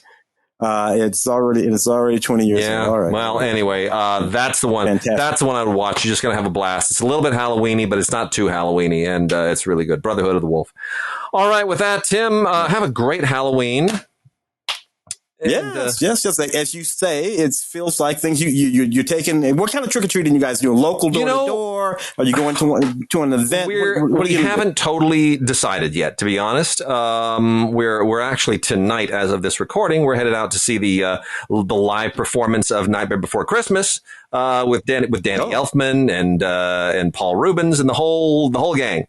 It's already 20 years old. All right. Well, anyway, that's the one. Fantastic. That's the one I would watch. You're just gonna have a blast. It's a little bit Halloweeny, but it's not too Halloweeny, and it's really good. Brotherhood of the Wolf. All right, with that, Tim, have a great Halloween. Yes. As you say, it feels like things you're taking. What kind of trick or treating you guys doing? Local door to door? Are you going to an event? We haven't totally decided yet, to be honest. We're actually tonight, as of this recording, we're headed out to see the live performance of Nightmare Before Christmas with Danny Elfman and Paul Rubens and the whole gang.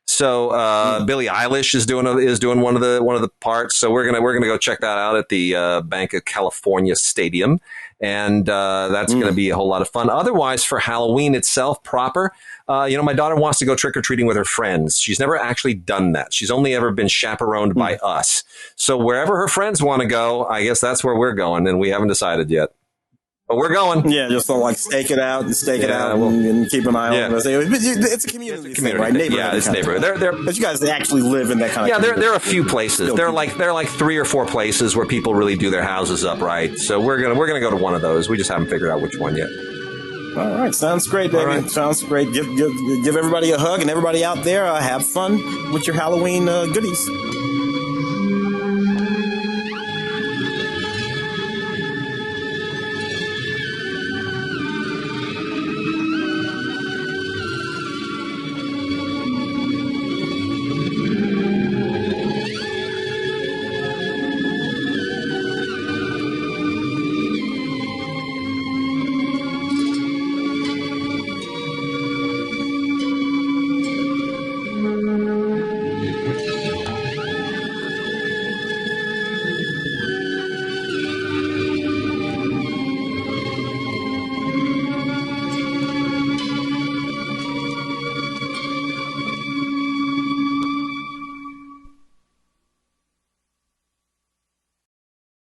So Billie Eilish is doing one of the parts. So we're gonna go check that out at the Bank of California Stadium, and that's gonna be a whole lot of fun. Otherwise, for Halloween itself proper, my daughter wants to go trick or treating with her friends. She's never actually done that. She's only ever been chaperoned by us. So wherever her friends want to go, I guess that's where we're going, and we haven't decided yet. But we're going. Yeah, just don't stake it out and keep an eye on it. It's a community thing, right? Neighborhood. Yeah, it's neighborhood. But you guys actually live in that kind of there are a few places. There are like 3 or 4 places where people really do their houses up right. So we're gonna go to one of those. We just haven't figured out which one yet. All right, sounds great, David. Right. Sounds great. Give everybody a hug, and everybody out there, have fun with your Halloween goodies.